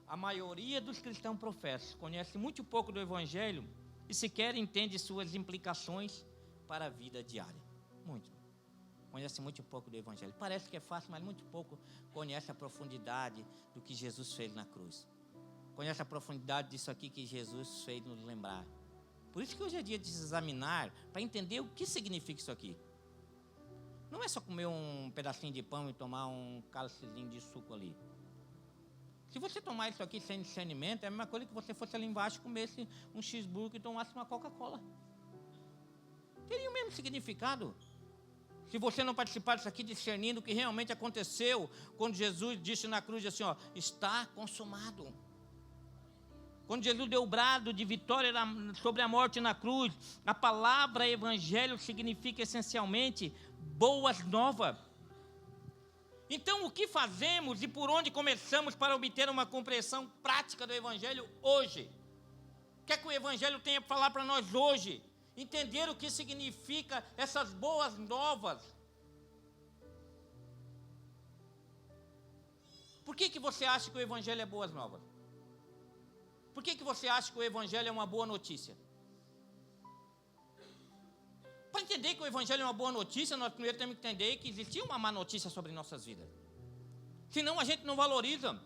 a maioria dos cristãos professos conhece muito pouco do Evangelho e sequer entende suas implicações para a vida diária. Muito. Conhece muito pouco do Evangelho. Parece que é fácil, mas muito pouco conhece a profundidade do que Jesus fez na cruz. Conhece a profundidade disso aqui que Jesus fez nos lembrar. Por isso que hoje é dia de se examinar, para entender o que significa isso aqui. Não é só comer um pedacinho de pão e tomar um cálicezinho de suco ali. Se você tomar isso aqui sem discernimento, é a mesma coisa que você fosse ali embaixo, comesse um cheeseburger e tomasse uma Coca-Cola. Teria o mesmo significado. Se você não participar disso aqui, discernindo o que realmente aconteceu, quando Jesus disse na cruz assim, está consumado. Quando Jesus deu o brado de vitória sobre a morte na cruz, a palavra evangelho significa essencialmente boas novas. Então, o que fazemos e por onde começamos para obter uma compreensão prática do Evangelho hoje? O que é que o Evangelho tem a falar para nós hoje? Entender o que significa essas boas novas. Por que você acha que o Evangelho é boas novas? Por que você acha que o Evangelho é uma boa notícia? Para entender que o Evangelho é uma boa notícia, nós primeiro temos que entender que existia uma má notícia sobre nossas vidas. Senão a gente não valoriza.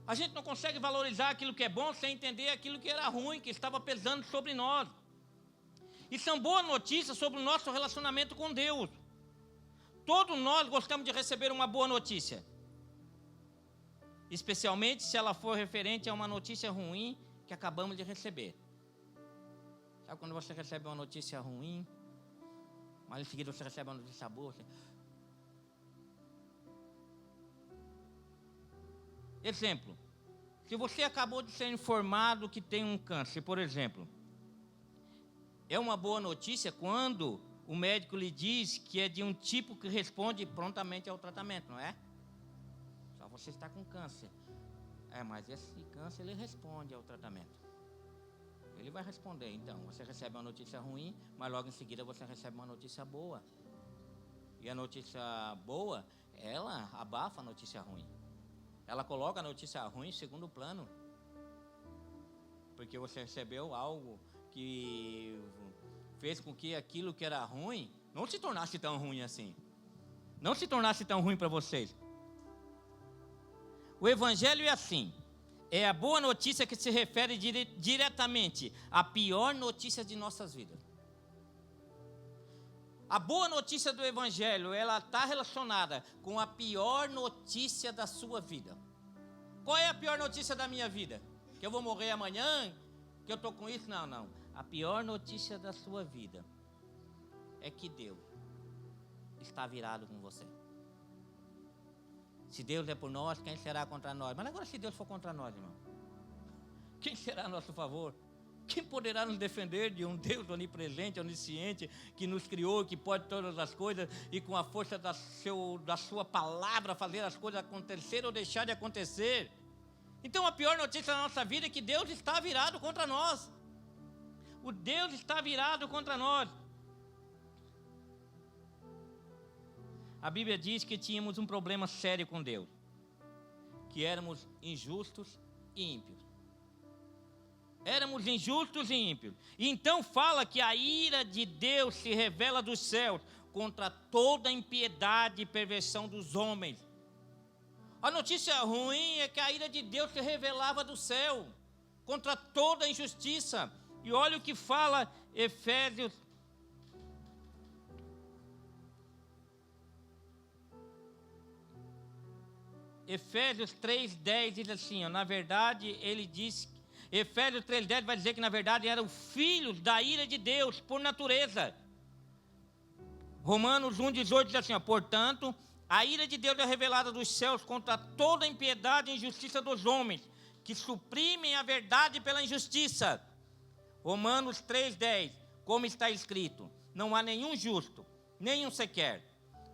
A gente não consegue valorizar aquilo que é bom sem entender aquilo que era ruim, que estava pesando sobre nós. E são boas notícias sobre o nosso relacionamento com Deus. Todos nós gostamos de receber uma boa notícia. Especialmente se ela for referente a uma notícia ruim que acabamos de receber. Sabe quando você recebe uma notícia ruim, mas em seguida você recebe uma notícia boa? Exemplo, se você acabou de ser informado que tem um câncer, por exemplo, é uma boa notícia quando o médico lhe diz que é de um tipo que responde prontamente ao tratamento, não é? Só você está com câncer. Mas esse câncer ele responde ao tratamento. Ele vai responder, então, você recebe uma notícia ruim, mas logo em seguida você recebe uma notícia boa. E a notícia boa, ela abafa a notícia ruim. Ela coloca a notícia ruim em segundo plano. Porque você recebeu algo que fez com que aquilo que era ruim não se tornasse tão ruim assim. Não se tornasse tão ruim para vocês. O Evangelho é assim. É a boa notícia que se refere diretamente à pior notícia de nossas vidas. A boa notícia do Evangelho, ela está relacionada com a pior notícia da sua vida. Qual é a pior notícia da minha vida? Que eu vou morrer amanhã? Que eu estou com isso? Não. A pior notícia da sua vida é que Deus está virado com você. Se Deus é por nós, quem será contra nós? Mas agora se Deus for contra nós, irmão, quem será a nosso favor? Quem poderá nos defender de um Deus onipresente, onisciente, que nos criou, que pode todas as coisas e com a força da sua palavra fazer as coisas acontecer ou deixar de acontecer? Então a pior notícia da nossa vida é que Deus está virado contra nós. O Deus está virado contra nós. A Bíblia diz que tínhamos um problema sério com Deus, que éramos injustos e ímpios. Éramos injustos e ímpios. E então fala que a ira de Deus se revela dos céus contra toda a impiedade e perversão dos homens. A notícia ruim é que a ira de Deus se revelava do céu contra toda a injustiça. E olha o que fala Efésios 3:10 diz assim, na verdade, ele diz, Efésios 3:10 vai dizer que na verdade eram filhos da ira de Deus por natureza. Romanos 1:18 diz assim, portanto, a ira de Deus é revelada dos céus contra toda a impiedade e injustiça dos homens, que suprimem a verdade pela injustiça. Romanos 3:10, como está escrito, não há nenhum justo, nenhum sequer.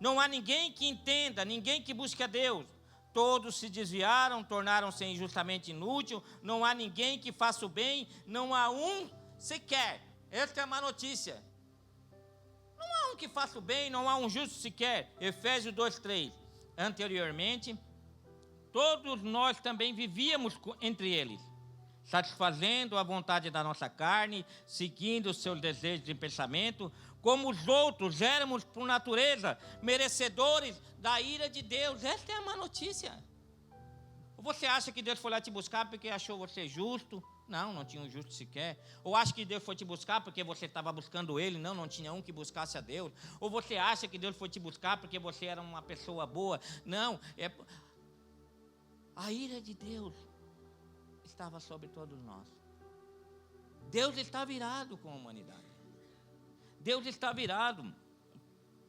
Não há ninguém que entenda, ninguém que busque a Deus. Todos se desviaram, tornaram-se injustamente inúteis, não há ninguém que faça o bem, não há um sequer. Esta é a má notícia. Não há um que faça o bem, não há um justo sequer. Efésios 2:3. Anteriormente, todos nós também vivíamos entre eles, satisfazendo a vontade da nossa carne, seguindo os seus desejos e pensamento, como os outros éramos por natureza merecedores da ira de Deus. Esta é a má notícia. Ou você acha que Deus foi lá te buscar porque achou você justo? Não tinha um justo sequer. Ou acha que Deus foi te buscar porque você estava buscando Ele? Não tinha um que buscasse a Deus. Ou você acha que Deus foi te buscar porque você era uma pessoa boa? Não, a ira de Deus estava sobre todos nós. Deus está virado com a humanidade. Deus está virado.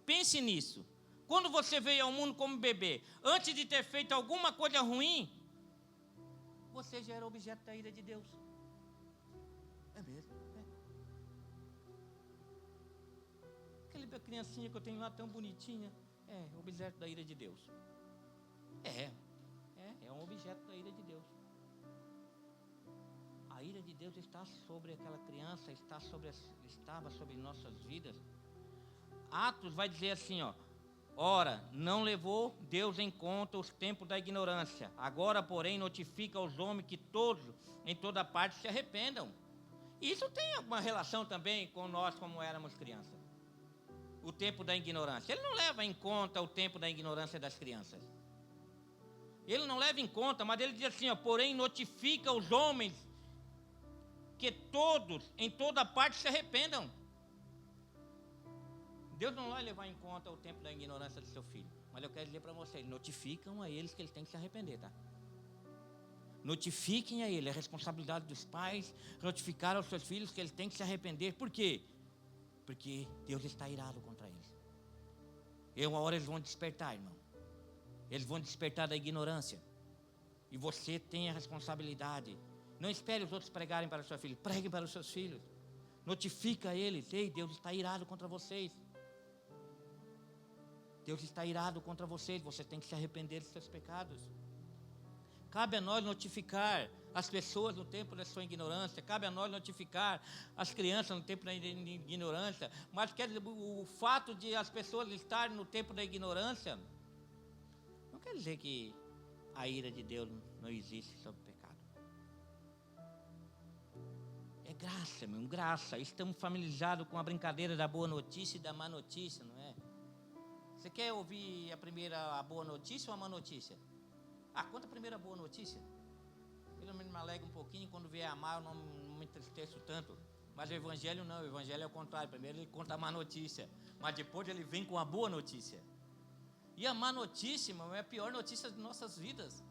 Pense nisso. Quando você veio ao mundo como bebê, antes de ter feito alguma coisa ruim, você já era objeto da ira de Deus. É mesmo. Aquela criancinha que eu tenho lá tão bonitinha, objeto da ira de Deus. É um objeto da ira de Deus. A ira de Deus está sobre aquela criança, estava sobre nossas vidas. Atos vai dizer assim, ora, não levou Deus em conta os tempos da ignorância. Agora, porém, notifica aos homens que todos, em toda parte, se arrependam. Isso tem alguma relação também com nós, como éramos crianças. O tempo da ignorância. Ele não leva em conta o tempo da ignorância das crianças. Ele não leva em conta, mas ele diz assim, porém, notifica aos homens que todos, em toda parte, se arrependam. Deus não vai levar em conta o tempo da ignorância do seu filho. Mas eu quero dizer para vocês, notificam a eles que eles têm que se arrepender, tá? Notifiquem a ele, a responsabilidade dos pais, notificar aos seus filhos que eles têm que se arrepender. Por quê? Porque Deus está irado contra eles. E uma hora eles vão despertar, irmão. Eles vão despertar da ignorância. E você tem a responsabilidade. Não espere os outros pregarem para o seu filho. Pregue para os seus filhos. Notifica a eles. Ei, Deus está irado contra vocês. Deus está irado contra vocês. Você tem que se arrepender dos seus pecados. Cabe a nós notificar as pessoas no tempo da sua ignorância. Cabe a nós notificar as crianças no tempo da ignorância. Mas quer dizer, o fato de as pessoas estarem no tempo da ignorância não quer dizer que a ira de Deus não existe sobre o pecado. É graça, meu, graça. Estamos familiarizados com a brincadeira da boa notícia e da má notícia, não é? Você quer ouvir a boa notícia ou a má notícia? Conta a primeira boa notícia. Pelo menos me alegro um pouquinho. Quando vier a má, eu não me entristeço tanto. Mas o evangelho não, o evangelho é o contrário. Primeiro ele conta a má notícia, mas depois ele vem com a boa notícia. E a má notícia, irmão, é a pior notícia de nossas vidas.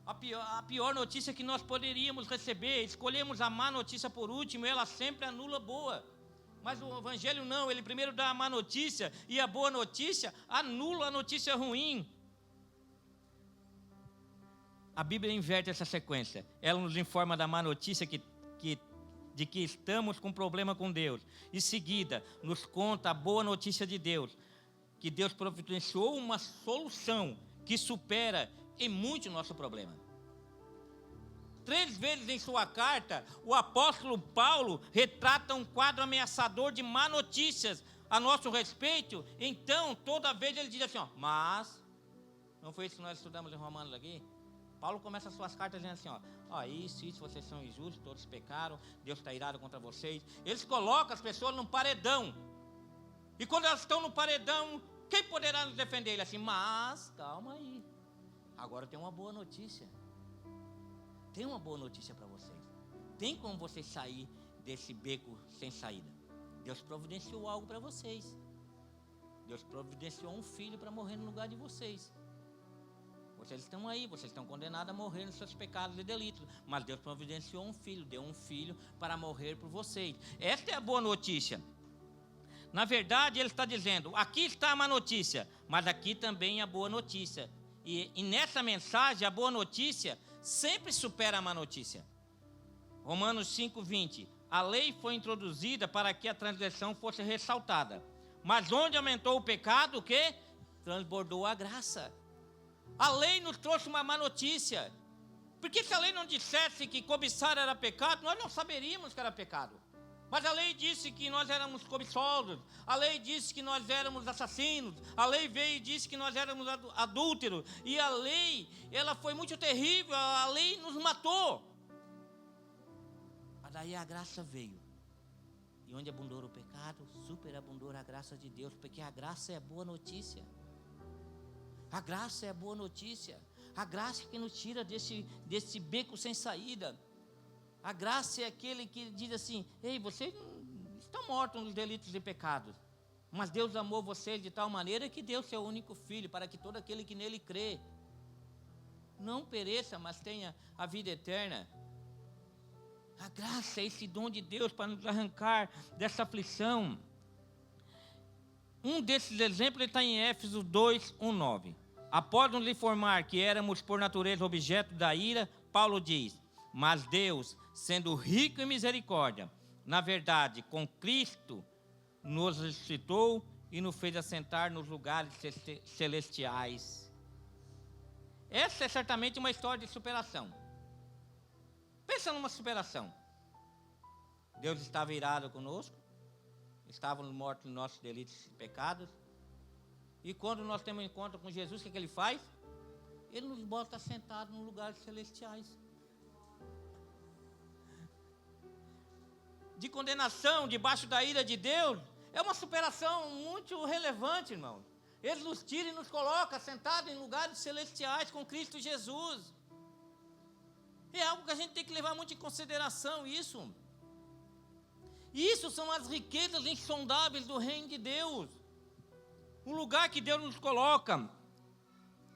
A pior notícia que nós poderíamos receber. Escolhemos a má notícia por último, ela sempre anula a boa. Mas o evangelho não, ele primeiro dá a má notícia e a boa notícia anula a notícia ruim. A Bíblia inverte essa sequência. Ela nos informa da má notícia de que estamos com problema com Deus. Em seguida, nos conta a boa notícia de Deus, que Deus providenciou uma solução que supera em muito o nosso problema. 3 vezes em sua carta, o apóstolo Paulo retrata um quadro ameaçador de má notícias a nosso respeito. Então, toda vez ele diz assim, mas, não foi isso que nós estudamos em Romanos aqui? Paulo começa as suas cartas dizendo assim, isso, vocês são injustos, todos pecaram, Deus está irado contra vocês. Eles colocam as pessoas num paredão. E quando elas estão no paredão, quem poderá nos defender? Ele assim, mas, calma aí. Agora tem uma boa notícia. Tem uma boa notícia para vocês. Tem como vocês sair desse beco sem saída. Deus providenciou algo para vocês. Deus providenciou um filho para morrer no lugar de vocês. Vocês estão aí, vocês estão condenados a morrer nos seus pecados e delitos. Mas Deus providenciou um filho, deu um filho para morrer por vocês. Esta é a boa notícia. Na verdade, ele está dizendo, aqui está a má notícia, mas aqui também a boa notícia. E nessa mensagem, a boa notícia sempre supera a má notícia. Romanos 5:20. A lei foi introduzida para que a transgressão fosse ressaltada. Mas onde aumentou o pecado, o quê? Transbordou a graça. A lei nos trouxe uma má notícia. Porque se a lei não dissesse que cobiçar era pecado, nós não saberíamos que era pecado. Mas a lei disse que nós éramos cobiçosos. A lei disse que nós éramos assassinos. A lei veio e disse que nós éramos adúlteros. E a lei, ela foi muito terrível. A lei nos matou. Mas daí a graça veio. E onde abundou o pecado, superabundou a graça de Deus. Porque a graça é a boa notícia. A graça é a boa notícia. A graça que nos tira desse beco sem saída. A graça é aquele que diz assim, ei, vocês estão mortos nos delitos e pecados. Mas Deus amou vocês de tal maneira que deu seu único filho, para que todo aquele que nele crê não pereça, mas tenha a vida eterna. A graça é esse dom de Deus para nos arrancar dessa aflição. Um desses exemplos está em Éfesos 2:1-9. Após nos informar que éramos por natureza objeto da ira, Paulo diz, mas Deus, sendo rico em misericórdia, na verdade, com Cristo, nos ressuscitou e nos fez assentar nos lugares celestiais. Essa é certamente uma história de superação. Pensa numa superação. Deus estava irado conosco, estávamos mortos nos nossos delitos e pecados, e quando nós temos um encontro com Jesus, o que ele faz? Ele nos bota sentados nos lugares celestiais. De condenação, debaixo da ira de Deus, é uma superação muito relevante, irmão. Ele nos tira e nos coloca sentados em lugares celestiais com Cristo Jesus. É algo que a gente tem que levar muito em consideração isso. Isso são as riquezas insondáveis do reino de Deus. O lugar que Deus nos coloca.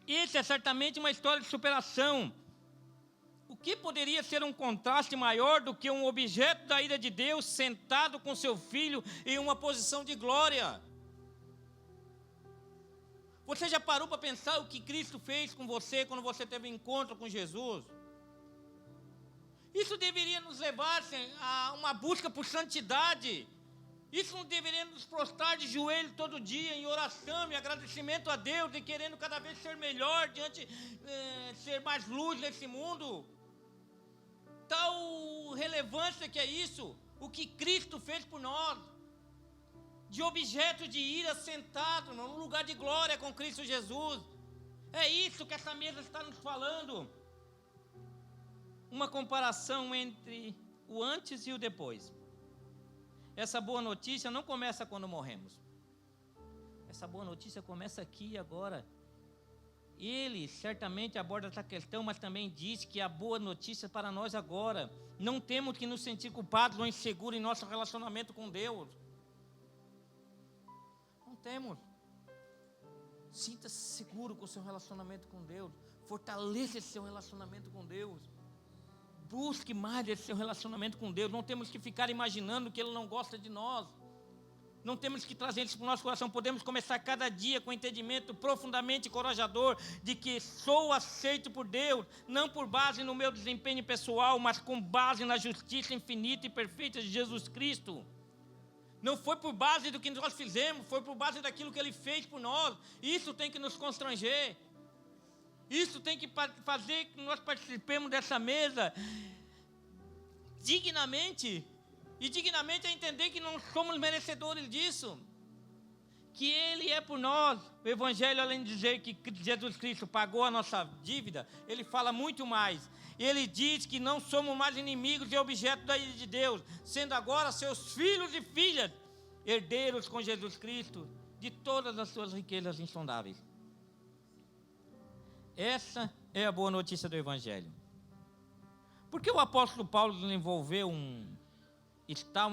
Isso é certamente uma história de superação. O que poderia ser um contraste maior do que um objeto da ira de Deus sentado com seu filho em uma posição de glória? Você já parou para pensar o que Cristo fez com você quando você teve um encontro com Jesus? Isso deveria nos levar a uma busca por santidade. Isso não deveria nos prostrar de joelho todo dia em oração e agradecimento a Deus e querendo cada vez ser melhor ser mais luz nesse mundo. Tal relevância que é isso, o que Cristo fez por nós, de objeto de ira sentado num lugar de glória com Cristo Jesus. É isso que essa mesa está nos falando. Uma comparação entre o antes e o depois. Essa boa notícia não começa quando morremos. Essa boa notícia começa aqui e agora. Ele certamente aborda essa questão, mas também diz que a boa notícia para nós agora. Não temos que nos sentir culpados ou inseguros em nosso relacionamento com Deus. Não temos. Sinta-se seguro com o seu relacionamento com Deus. Fortaleça esse seu relacionamento com Deus. Busque mais esse seu relacionamento com Deus. Não temos que ficar imaginando que Ele não gosta de nós. Não temos que trazer isso para o nosso coração. Podemos começar cada dia com um entendimento profundamente encorajador de que sou aceito por Deus, não por base no meu desempenho pessoal, mas com base na justiça infinita e perfeita de Jesus Cristo. Não foi por base do que nós fizemos, foi por base daquilo que Ele fez por nós. Isso tem que nos constranger. Isso tem que fazer que nós participemos dessa mesa dignamente. E dignamente é entender que não somos merecedores disso. Que Ele é por nós. O Evangelho, além de dizer que Jesus Cristo pagou a nossa dívida, Ele fala muito mais. Ele diz que não somos mais inimigos e objeto da ira de Deus, sendo agora seus filhos e filhas, herdeiros com Jesus Cristo de todas as suas riquezas insondáveis. Essa é a boa notícia do Evangelho. Por que o apóstolo Paulo desenvolveu tal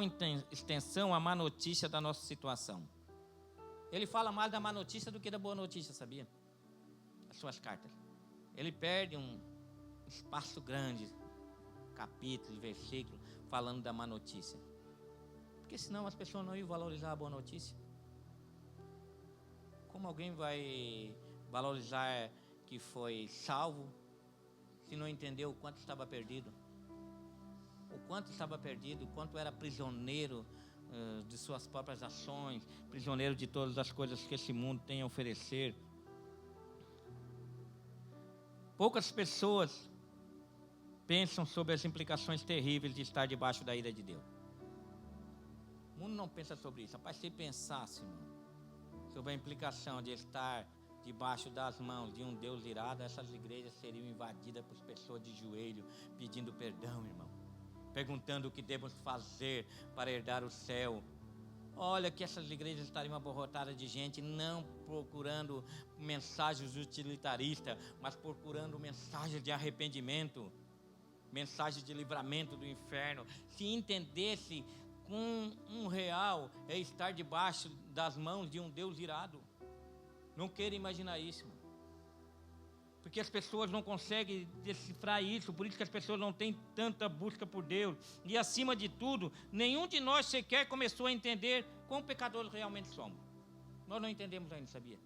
extensão a má notícia da nossa situação? Ele fala mais da má notícia do que da boa notícia, sabia? As suas cartas. Ele perde um espaço grande, capítulo, versículo, falando da má notícia. Porque senão as pessoas não iam valorizar a boa notícia. Como alguém vai valorizar que foi salvo se não entendeu o quanto estava perdido? O quanto estava perdido, o quanto era prisioneiro de suas próprias ações, prisioneiro de todas as coisas que esse mundo tem a oferecer. Poucas pessoas pensam sobre as implicações terríveis de estar debaixo da ira de Deus. O mundo não pensa sobre isso. Rapaz, se pensasse, irmão, sobre a implicação de estar debaixo das mãos de um Deus irado, essas igrejas seriam invadidas por pessoas de joelho, pedindo perdão, irmão, perguntando o que devemos fazer para herdar o céu. Olha que essas igrejas estariam abarrotadas de gente, não procurando mensagens utilitaristas, mas procurando mensagens de arrependimento, mensagens de livramento do inferno. Se entendesse com um real é estar debaixo das mãos de um Deus irado. Não queira imaginar isso, porque as pessoas não conseguem decifrar isso, por isso que as pessoas não têm tanta busca por Deus. E acima de tudo, nenhum de nós sequer começou a entender quão pecadores realmente somos. Nós não entendemos ainda, sabia?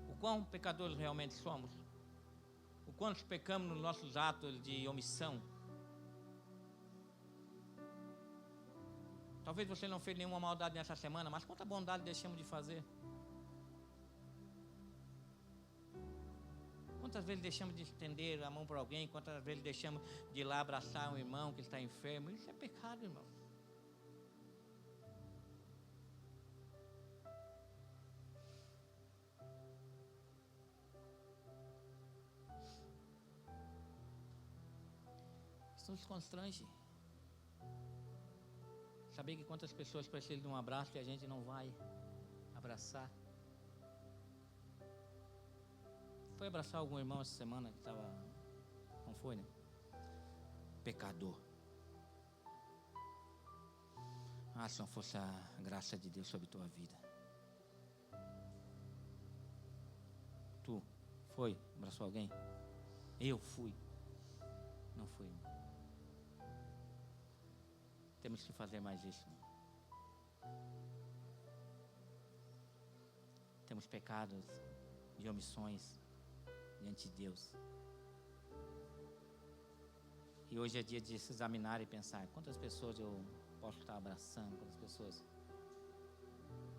O quão pecadores realmente somos. O quanto pecamos nos nossos atos de omissão. Talvez você não fez nenhuma maldade nessa semana, mas quanta bondade deixamos de fazer? Quantas vezes deixamos de estender a mão para alguém? Quantas vezes deixamos de ir lá abraçar um irmão que está enfermo? Isso é pecado, irmão. Isso nos constrange. Saber que quantas pessoas precisam de um abraço e a gente não vai abraçar. Foi abraçar algum irmão essa semana que estava... Não foi, né? Pecador. Ah, se não fosse a graça de Deus sobre tua vida. Tu foi? Abraçou alguém? Eu fui. Não fui. Temos que fazer mais isso. Temos pecados e omissões diante de Deus. E hoje é dia de se examinar e pensar: quantas pessoas eu posso estar abraçando, quantas pessoas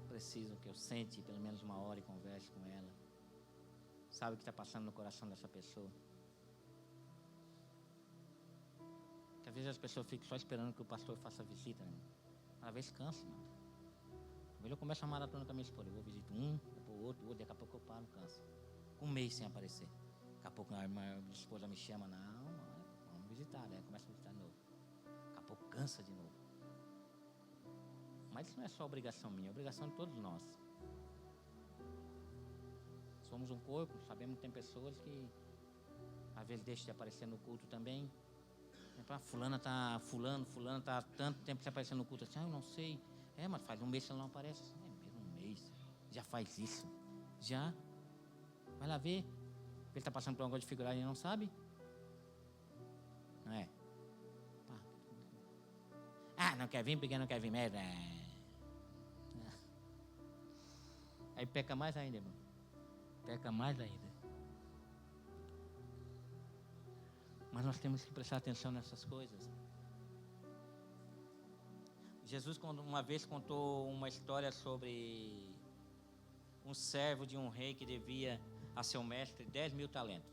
precisam que eu sente pelo menos uma hora e converse com ela. Sabe o que está passando no coração dessa pessoa? Que às vezes as pessoas ficam só esperando que o pastor faça visita, né? Às vezes cansa, mano. Às vezes eu começo a maratona com a minha esposa. Eu vou visitar depois outro, daqui a pouco eu paro, canso. Um mês sem aparecer. Daqui a pouco a minha esposa me chama, não, vamos visitar, né? Começa a visitar de novo. Daqui a pouco cansa de novo. Mas isso não é só obrigação minha, é obrigação de todos nós. Somos um corpo, sabemos que tem pessoas que às vezes deixam de aparecer no culto também. Fulano tá tanto tempo sem aparecer no culto assim, eu não sei. Mas faz um mês que ela não aparece. Mesmo um mês, já faz isso. Já. Vai lá ver. Ele está passando por alguma dificuldade e não sabe. Não é? Não quer vir porque não quer vir mesmo. Aí peca mais ainda, irmão. Peca mais ainda. Mas nós temos que prestar atenção nessas coisas. Jesus uma vez contou uma história sobre um servo de um rei que devia a seu mestre 10.000 talentos.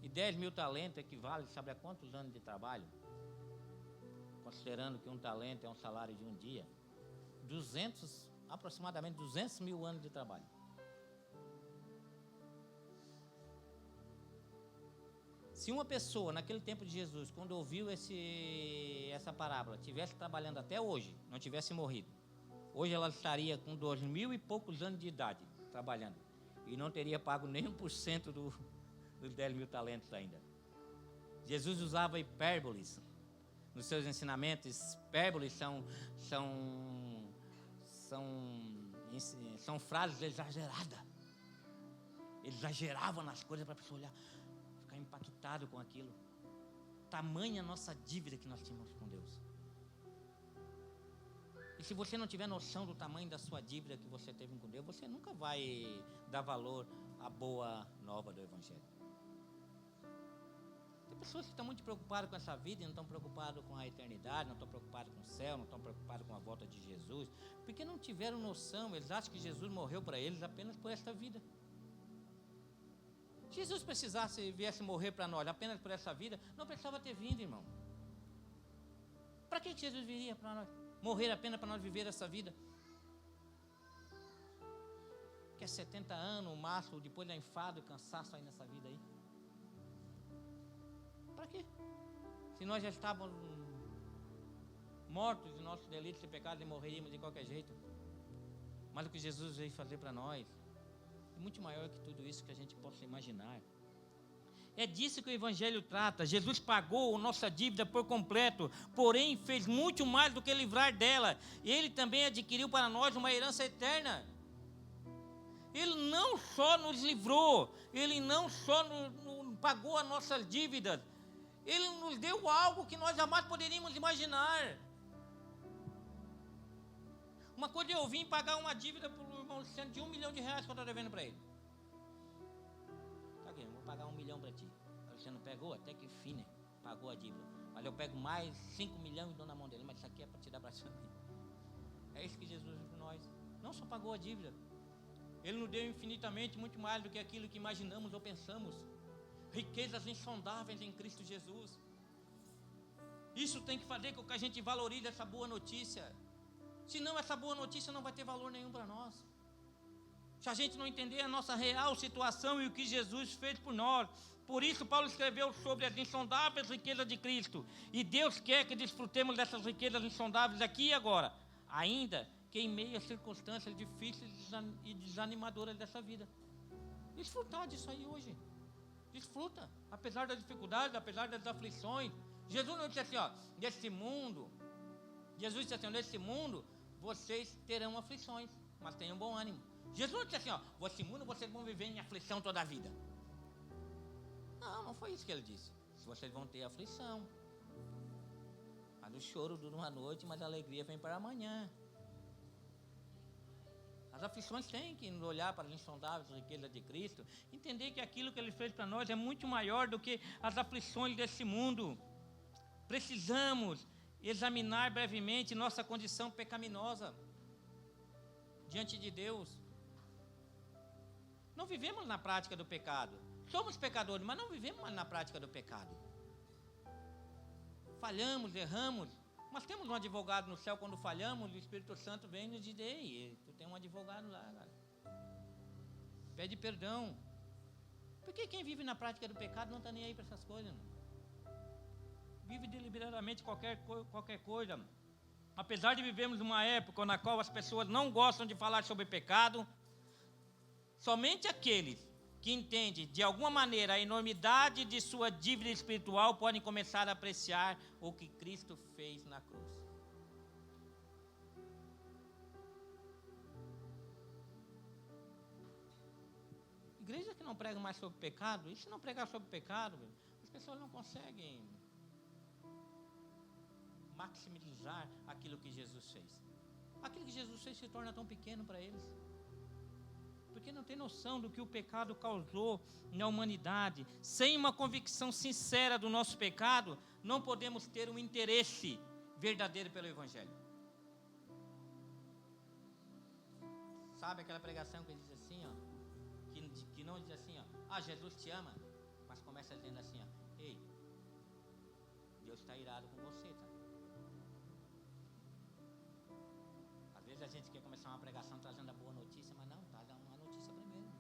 E 10.000 talentos equivale, sabe a quantos anos de trabalho? Considerando que um talento é um salário de um dia, aproximadamente 200.000 anos de trabalho. Se uma pessoa, naquele tempo de Jesus, quando ouviu essa parábola, tivesse trabalhando até hoje, não tivesse morrido, hoje ela estaria com 2.000 e poucos anos de idade, trabalhando, e não teria pago nem 1% dos 10.000 talentos ainda. Jesus usava hipérboles nos seus ensinamentos. Hipérboles são frases exageradas. Ele exagerava nas coisas para a pessoa olhar, ficar impactado com aquilo. Tamanha a nossa dívida que nós tínhamos com Deus. E se você não tiver noção do tamanho da sua dívida que você teve com Deus, você nunca vai dar valor à boa nova do Evangelho. Tem pessoas que estão muito preocupadas com essa vida e não estão preocupadas com a eternidade, não estão preocupadas com o céu, não estão preocupadas com a volta de Jesus, porque não tiveram noção. Eles acham que Jesus morreu para eles apenas por esta vida. Se Jesus viesse morrer para nós apenas por essa vida, não precisava ter vindo, irmão. Para que Jesus viria para nós? Morrer apenas para nós viver essa vida? Que é 70 anos, o máximo, depois da enfado e cansaço aí nessa vida aí. Para quê? Se nós já estávamos mortos de nossos delitos e pecados e morreríamos de qualquer jeito. Mas o que Jesus veio fazer para nós é muito maior que tudo isso que a gente possa imaginar. É disso que o Evangelho trata. Jesus pagou a nossa dívida por completo, porém fez muito mais do que livrar dela. Ele também adquiriu para nós uma herança eterna. Ele não só nos livrou, Ele não só pagou as nossas dívidas, Ele nos deu algo que nós jamais poderíamos imaginar. Uma coisa eu vim pagar uma dívida para o irmão Luciano de R$1 milhão que eu estou devendo para ele. Tá aqui, eu vou pagar 1 milhão para ti. O Luciano pegou, até que enfim, né? Pagou a dívida. Mas eu pego mais 5 milhões e dou na mão dele. Mas isso aqui é para te dar para ti. É isso que Jesus fez para nós. Não só pagou a dívida, Ele nos deu infinitamente muito mais do que aquilo que imaginamos ou pensamos. Riquezas insondáveis em Cristo Jesus. Isso tem que fazer com que a gente valorize essa boa notícia. Senão essa boa notícia não vai ter valor nenhum para nós. Se a gente não entender a nossa real situação e o que Jesus fez por nós. Por isso Paulo escreveu sobre as insondáveis riquezas de Cristo. E Deus quer que desfrutemos dessas riquezas insondáveis aqui e agora. Ainda que em meio a circunstâncias difíceis e desanimadoras dessa vida. Desfrutar disso aí hoje. Desfruta, apesar das dificuldades, apesar das aflições. Jesus não disse assim, nesse mundo Jesus disse assim: nesse mundo vocês terão aflições, mas tenham bom ânimo. Jesus disse assim: nesse mundo vocês vão viver em aflição toda a vida. Não foi isso que ele disse. Vocês vão ter aflição. Mas o choro dura uma noite, mas a alegria vem para amanhã. As aflições têm que olhar para as insondáveis riquezas de Cristo, entender que aquilo que Ele fez para nós é muito maior do que as aflições desse mundo. Precisamos examinar brevemente nossa condição pecaminosa diante de Deus. Não vivemos na prática do pecado. Somos pecadores, mas não vivemos na prática do pecado. Falhamos, erramos, mas temos um advogado no céu. Quando falhamos, o Espírito Santo vem e nos diz: ei, tu tem um advogado lá, cara. Pede perdão. Porque quem vive na prática do pecado não está nem aí para essas coisas. Não. Vive deliberadamente qualquer coisa. Apesar de vivermos uma época na qual as pessoas não gostam de falar sobre pecado, somente aqueles que entendem de alguma maneira a enormidade de sua dívida espiritual podem começar a apreciar o que Cristo fez na cruz. Igreja que não prega mais sobre pecado, e se não pregar sobre pecado, as pessoas não conseguem maximizar aquilo que Jesus fez. Aquilo que Jesus fez se torna tão pequeno para eles. Porque não tem noção do que o pecado causou na humanidade. Sem uma convicção sincera do nosso pecado, não podemos ter um interesse verdadeiro pelo Evangelho. Sabe aquela pregação que diz assim, que não diz assim, Jesus te ama, mas começa dizendo assim, ei, Deus está irado com você, tá? Às vezes a gente quer começar uma pregação trazendo a boa notícia, mas não, traz uma notícia primeiro.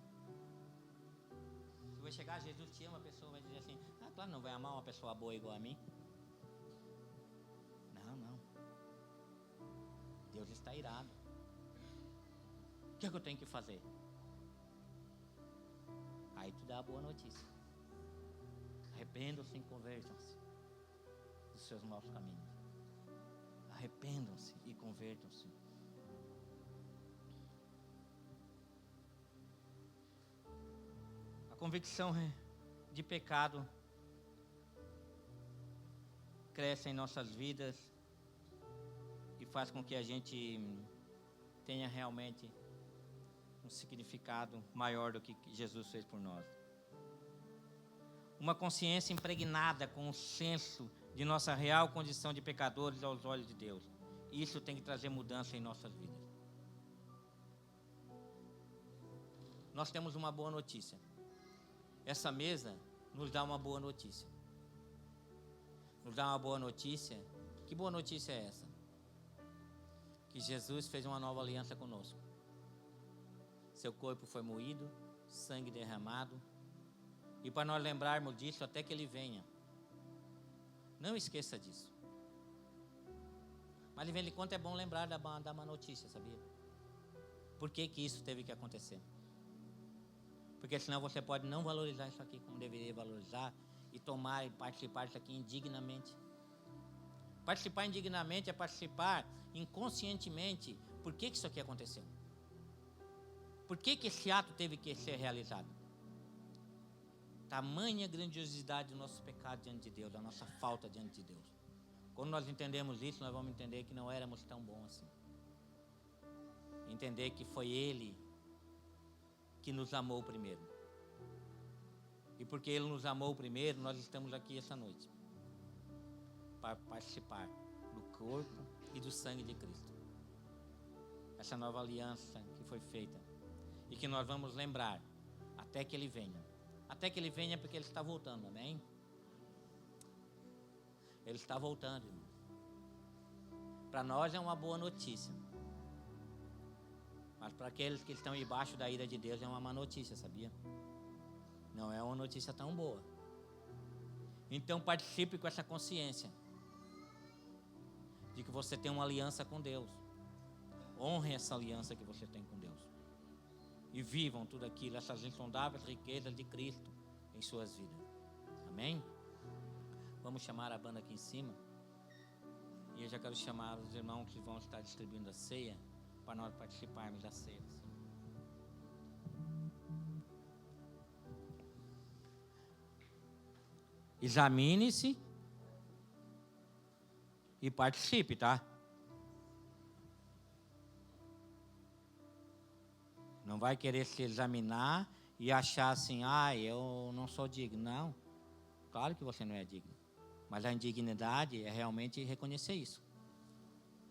Se vai chegar, Jesus te ama, a pessoa vai dizer assim: claro, não vai amar uma pessoa boa igual a mim. Não. Deus está irado. O que é que eu tenho que fazer? Aí tu dá a boa notícia. Arrependam-se e convertam-se dos seus maus caminhos. Arrependam-se e convertam-se. A convicção de pecado cresce em nossas vidas e faz com que a gente tenha realmente um significado maior do que Jesus fez por nós. Uma consciência impregnada com o senso de nossa real condição de pecadores aos olhos de Deus. Isso tem que trazer mudança em nossas vidas. Nós temos uma boa notícia. Essa mesa nos dá uma boa notícia. Nos dá uma boa notícia. Que boa notícia é essa? Que Jesus fez uma nova aliança conosco. Seu corpo foi moído, sangue derramado. E para nós lembrarmos disso até que Ele venha. Não esqueça disso. Mas de vez em quando é bom lembrar da má notícia, sabia? Por que isso teve que acontecer? Porque senão você pode não valorizar isso aqui como deveria valorizar e tomar e participar disso aqui indignamente. Participar indignamente é participar inconscientemente. Por que isso aqui aconteceu? Por que esse ato teve que ser realizado? Tamanha grandiosidade do nosso pecado diante de Deus, da nossa falta diante de Deus. Quando nós entendemos isso, nós vamos entender que não éramos tão bons assim. Entender que foi Ele que nos amou primeiro. E porque Ele nos amou primeiro, nós estamos aqui essa noite para participar do corpo e do sangue de Cristo. Essa nova aliança que foi feita e que nós vamos lembrar até que Ele venha. Até que Ele venha, porque Ele está voltando, amém? Ele está voltando, irmão. Para nós é uma boa notícia. Mas para aqueles que estão embaixo da ira de Deus é uma má notícia, sabia? Não é uma notícia tão boa. Então participe com essa consciência de que você tem uma aliança com Deus. Honre essa aliança que você tem com Deus. E vivam tudo aquilo, essas insondáveis riquezas de Cristo em suas vidas. Amém? Vamos chamar a banda aqui em cima. E eu já quero chamar os irmãos que vão estar distribuindo a ceia, para nós participarmos da ceia. Examine-se e participe, tá? Não vai querer se examinar e achar assim, eu não sou digno. Não, claro que você não é digno. Mas a indignidade é realmente reconhecer isso.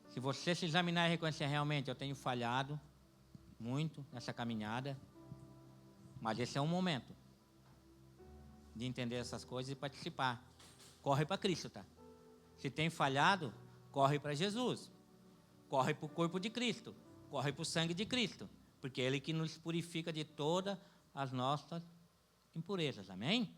Se você se examinar e reconhecer realmente, eu tenho falhado muito nessa caminhada, mas esse é um momento de entender essas coisas e participar. Corre para Cristo, tá? Se tem falhado, corre para Jesus. Corre para o corpo de Cristo. Corre para o sangue de Cristo. Porque é Ele que nos purifica de todas as nossas impurezas. Amém?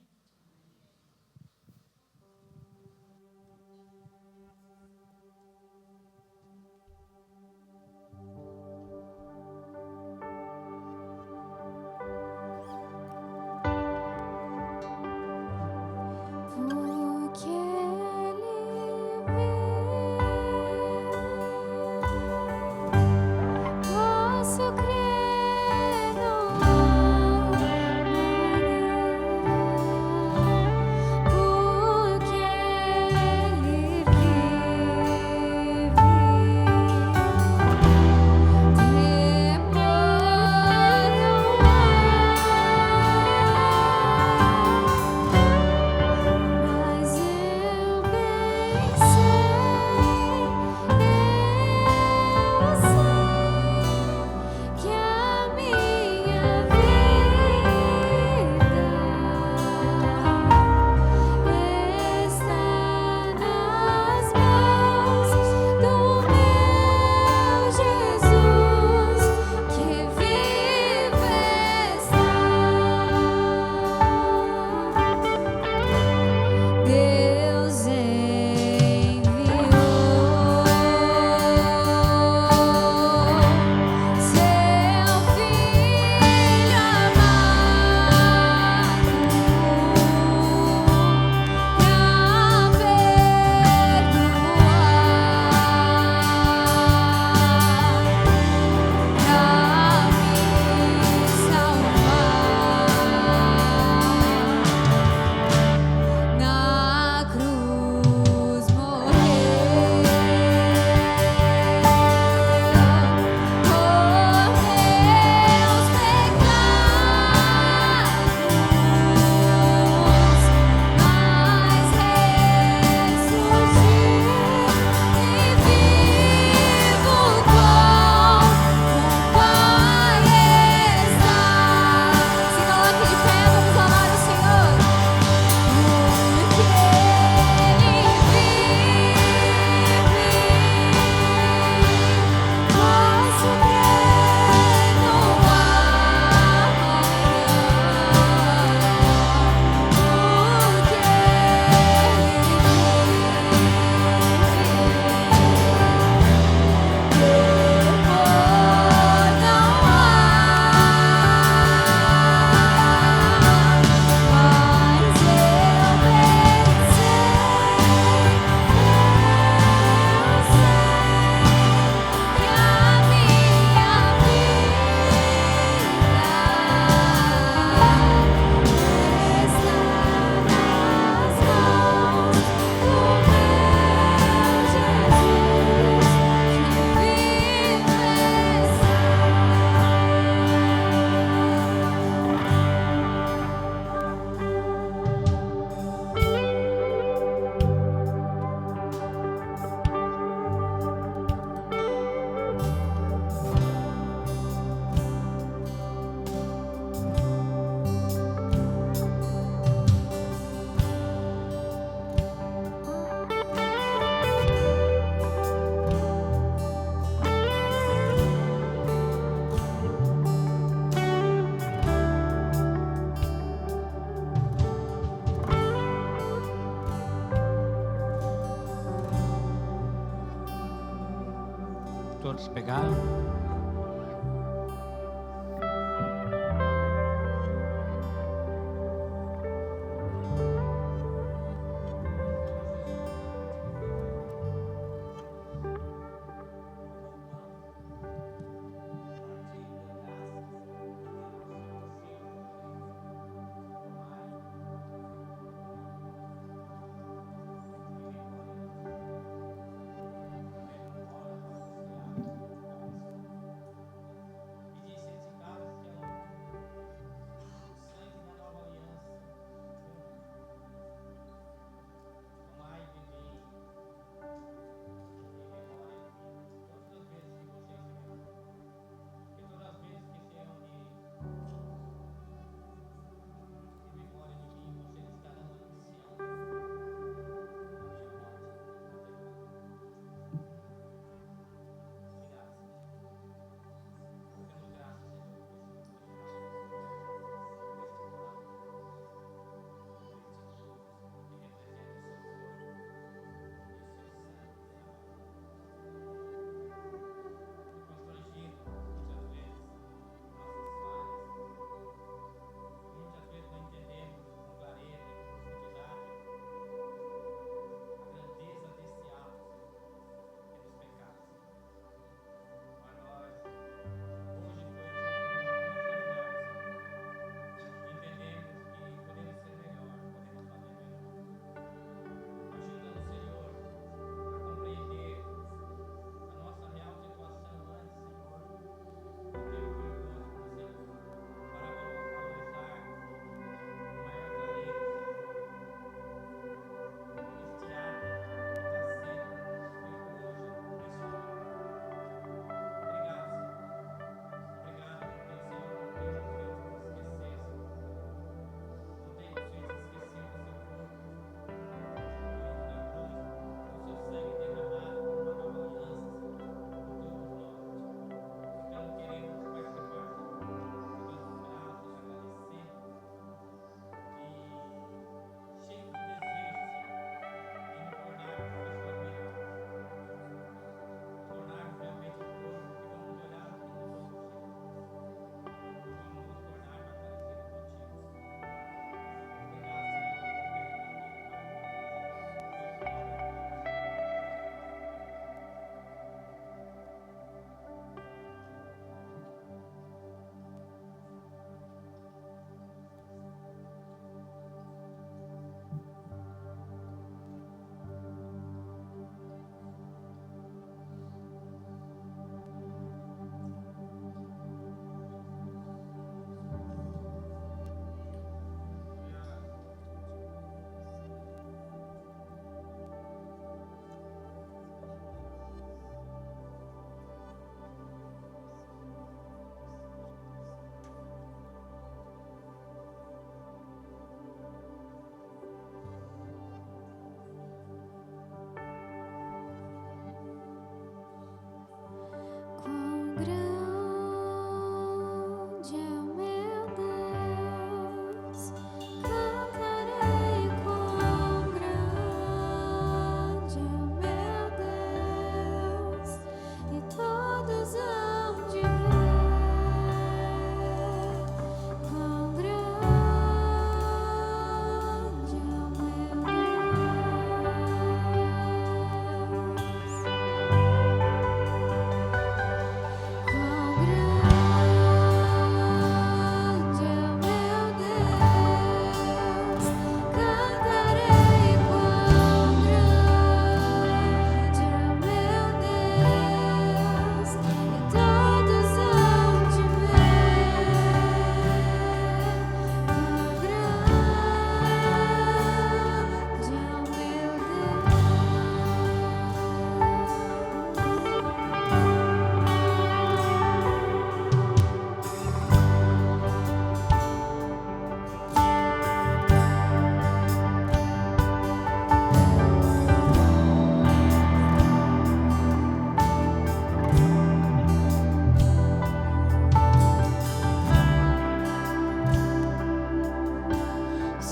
Todos pegaram?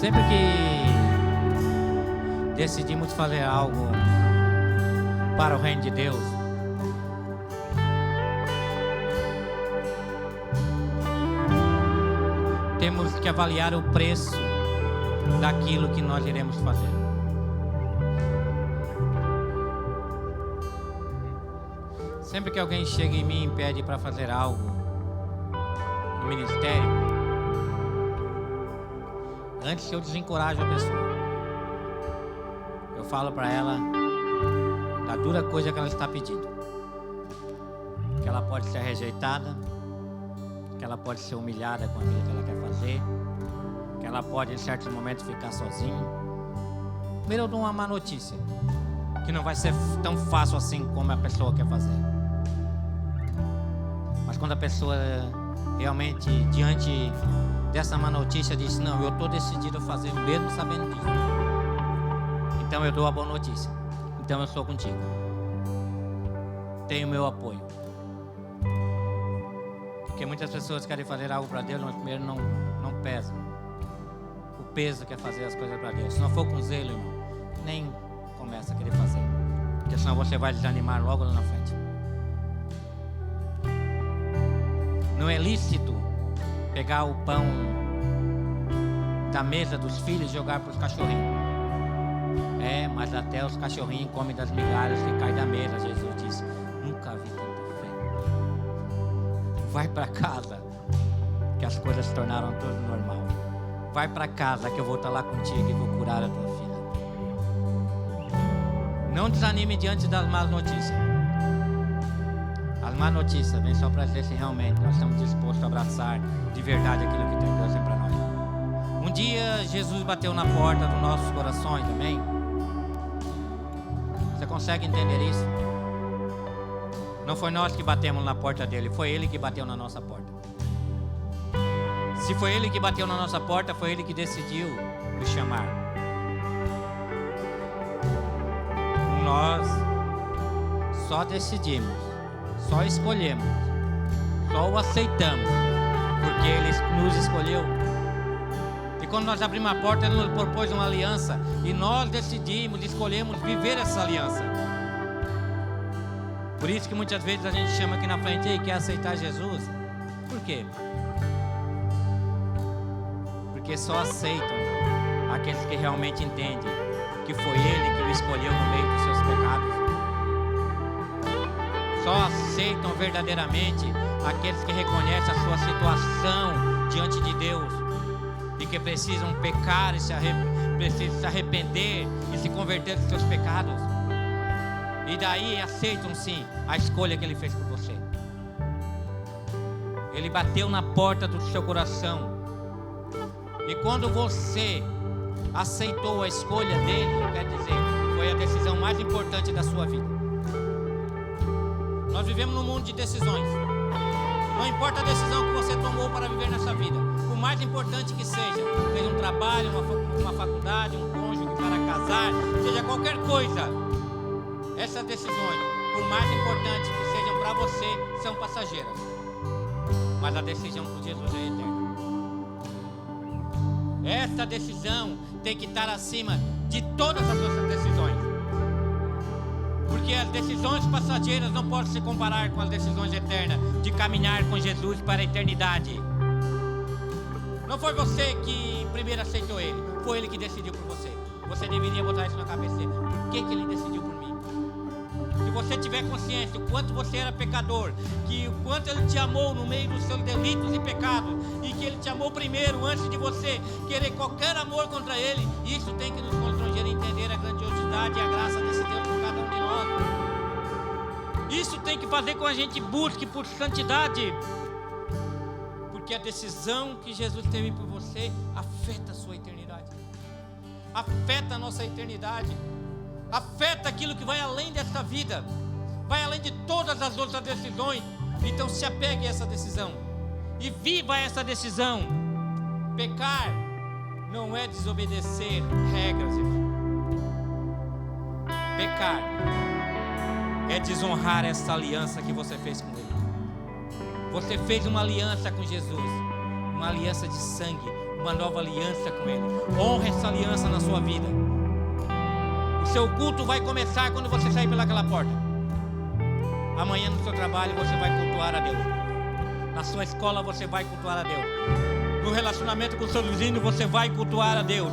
Sempre que decidimos fazer algo para o reino de Deus, temos que avaliar o preço daquilo que nós iremos fazer. Sempre que alguém chega em mim e pede para fazer algo no ministério, antes eu desencorajo a pessoa. Eu falo para ela da dura coisa que ela está pedindo. Que ela pode ser rejeitada, que ela pode ser humilhada com aquilo que ela quer fazer, que ela pode em certos momentos ficar sozinha. Primeiro eu dou uma má notícia, que não vai ser tão fácil assim como a pessoa quer fazer. Mas quando a pessoa realmente, diante dessa má notícia, diz: não, eu estou decidido a fazer mesmo sabendo disso, então eu dou a boa notícia. Então eu sou contigo, tenho meu apoio. Porque muitas pessoas querem fazer algo para Deus, mas primeiro não pesam o peso que é fazer as coisas para Deus. Se não for com zelo, irmão, nem começa a querer fazer, porque senão você vai desanimar logo lá na frente. Não é lícito pegar o pão da mesa dos filhos e jogar para os cachorrinhos. Mas até os cachorrinhos comem das migalhas que caem da mesa. Jesus disse: nunca vi tanta fé. Vai para casa, que as coisas se tornaram tudo normal. Vai para casa, que eu vou estar lá contigo e vou curar a tua filha. Não desanime diante das más notícias. As más notícias vêm só para dizer se realmente nós estamos dispostos a abraçar de verdade aquilo que tem Deus para nós. Um dia Jesus bateu na porta dos nossos corações também. Você consegue entender isso? Não foi nós que batemos na porta dele, foi ele que bateu na nossa porta. Se foi ele que bateu na nossa porta, foi ele que decidiu nos chamar. Nós só decidimos, só escolhemos, só o aceitamos, porque ele nos escolheu. E quando nós abrimos a porta, ele nos propôs uma aliança, e nós decidimos, escolhemos viver essa aliança. Por isso que muitas vezes a gente chama aqui na frente: ei, quer aceitar Jesus? Por quê? Porque só aceitam aqueles que realmente entendem que foi ele que o escolheu no meio dos seus pecados. Só aceitam verdadeiramente aqueles que reconhecem a sua situação diante de Deus e que precisam pecar e precisam se arrepender e se converter dos seus pecados. E daí aceitam sim a escolha que ele fez por você. Ele bateu na porta do seu coração. E quando você aceitou a escolha dele, quer dizer, foi a decisão mais importante da sua vida. Nós vivemos num mundo de decisões. Não importa a decisão que você tomou para viver nessa vida, por mais importante que seja um trabalho, uma faculdade, um cônjuge para casar, seja qualquer coisa, essas decisões, por mais importantes que sejam para você, são passageiras. Mas a decisão com Jesus é eterna. Essa decisão tem que estar acima de todas as outras decisões. Porque as decisões passageiras não podem se comparar com as decisões eternas de caminhar com Jesus para a eternidade. Não foi você que primeiro aceitou ele, foi ele que decidiu por você. Você deveria botar isso na cabeça. Por que ele decidiu por mim? Se você tiver consciência do quanto você era pecador, que o quanto ele te amou no meio dos seus delitos e pecados, e que ele te amou primeiro antes de você querer qualquer amor contra ele, isso tem que nos constranger a entender a grandiosidade e a graça desse Deus por cada um de nós. Isso tem que fazer com que a gente busque por santidade, porque a decisão que Jesus teve por você afeta a sua eternidade, afeta a nossa eternidade, afeta aquilo que vai além dessa vida, vai além de todas as outras decisões. Então se apegue a essa decisão e viva essa decisão. Pecar não é desobedecer regras, irmão. Pecar é desonrar essa aliança que você fez com ele. Você fez uma aliança com Jesus, uma aliança de sangue, uma uma nova aliança com Ele. Honre essa aliança na sua vida. O seu culto vai começar quando você sair pelaquela porta. Amanhã no seu trabalho você vai cultuar a Deus. Na sua escola você vai cultuar a Deus. No relacionamento com o seu vizinho você vai cultuar a Deus.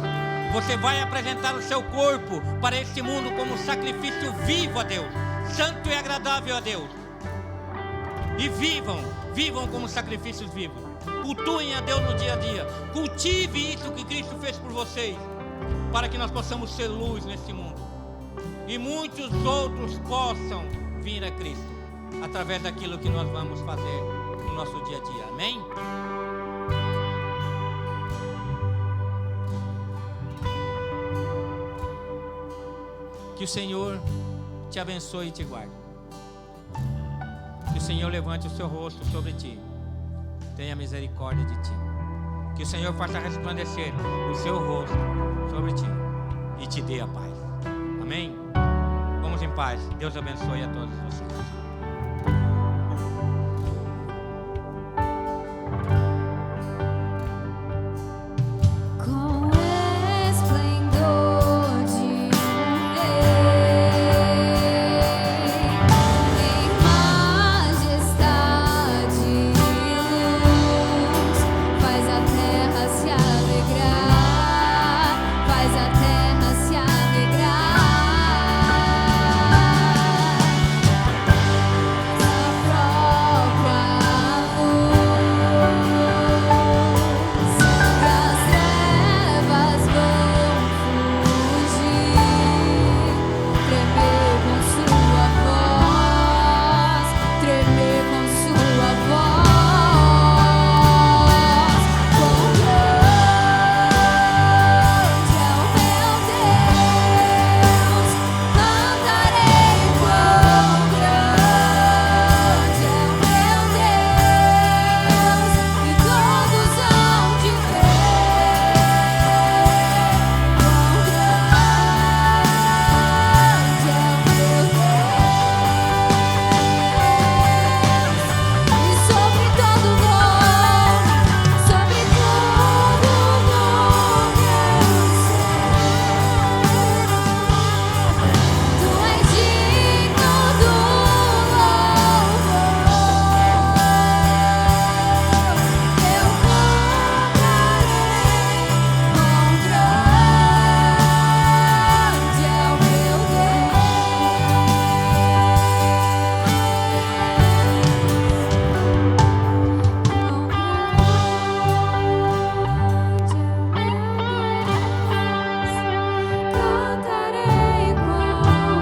Você vai apresentar o seu corpo para este mundo como um sacrifício vivo a Deus, santo e agradável a Deus. E vivam como sacrifícios vivos. Cultuem a Deus no dia a dia. Cultive isso que Cristo fez por vocês, para que nós possamos ser luz nesse mundo. E muitos outros possam vir a Cristo, através daquilo que nós vamos fazer no nosso dia a dia. Amém? Que o Senhor te abençoe e te guarde. Que o Senhor levante o seu rosto sobre ti, tenha misericórdia de ti. Que o Senhor faça resplandecer o seu rosto sobre ti e te dê a paz. Amém? Vamos em paz. Deus abençoe a todos vocês.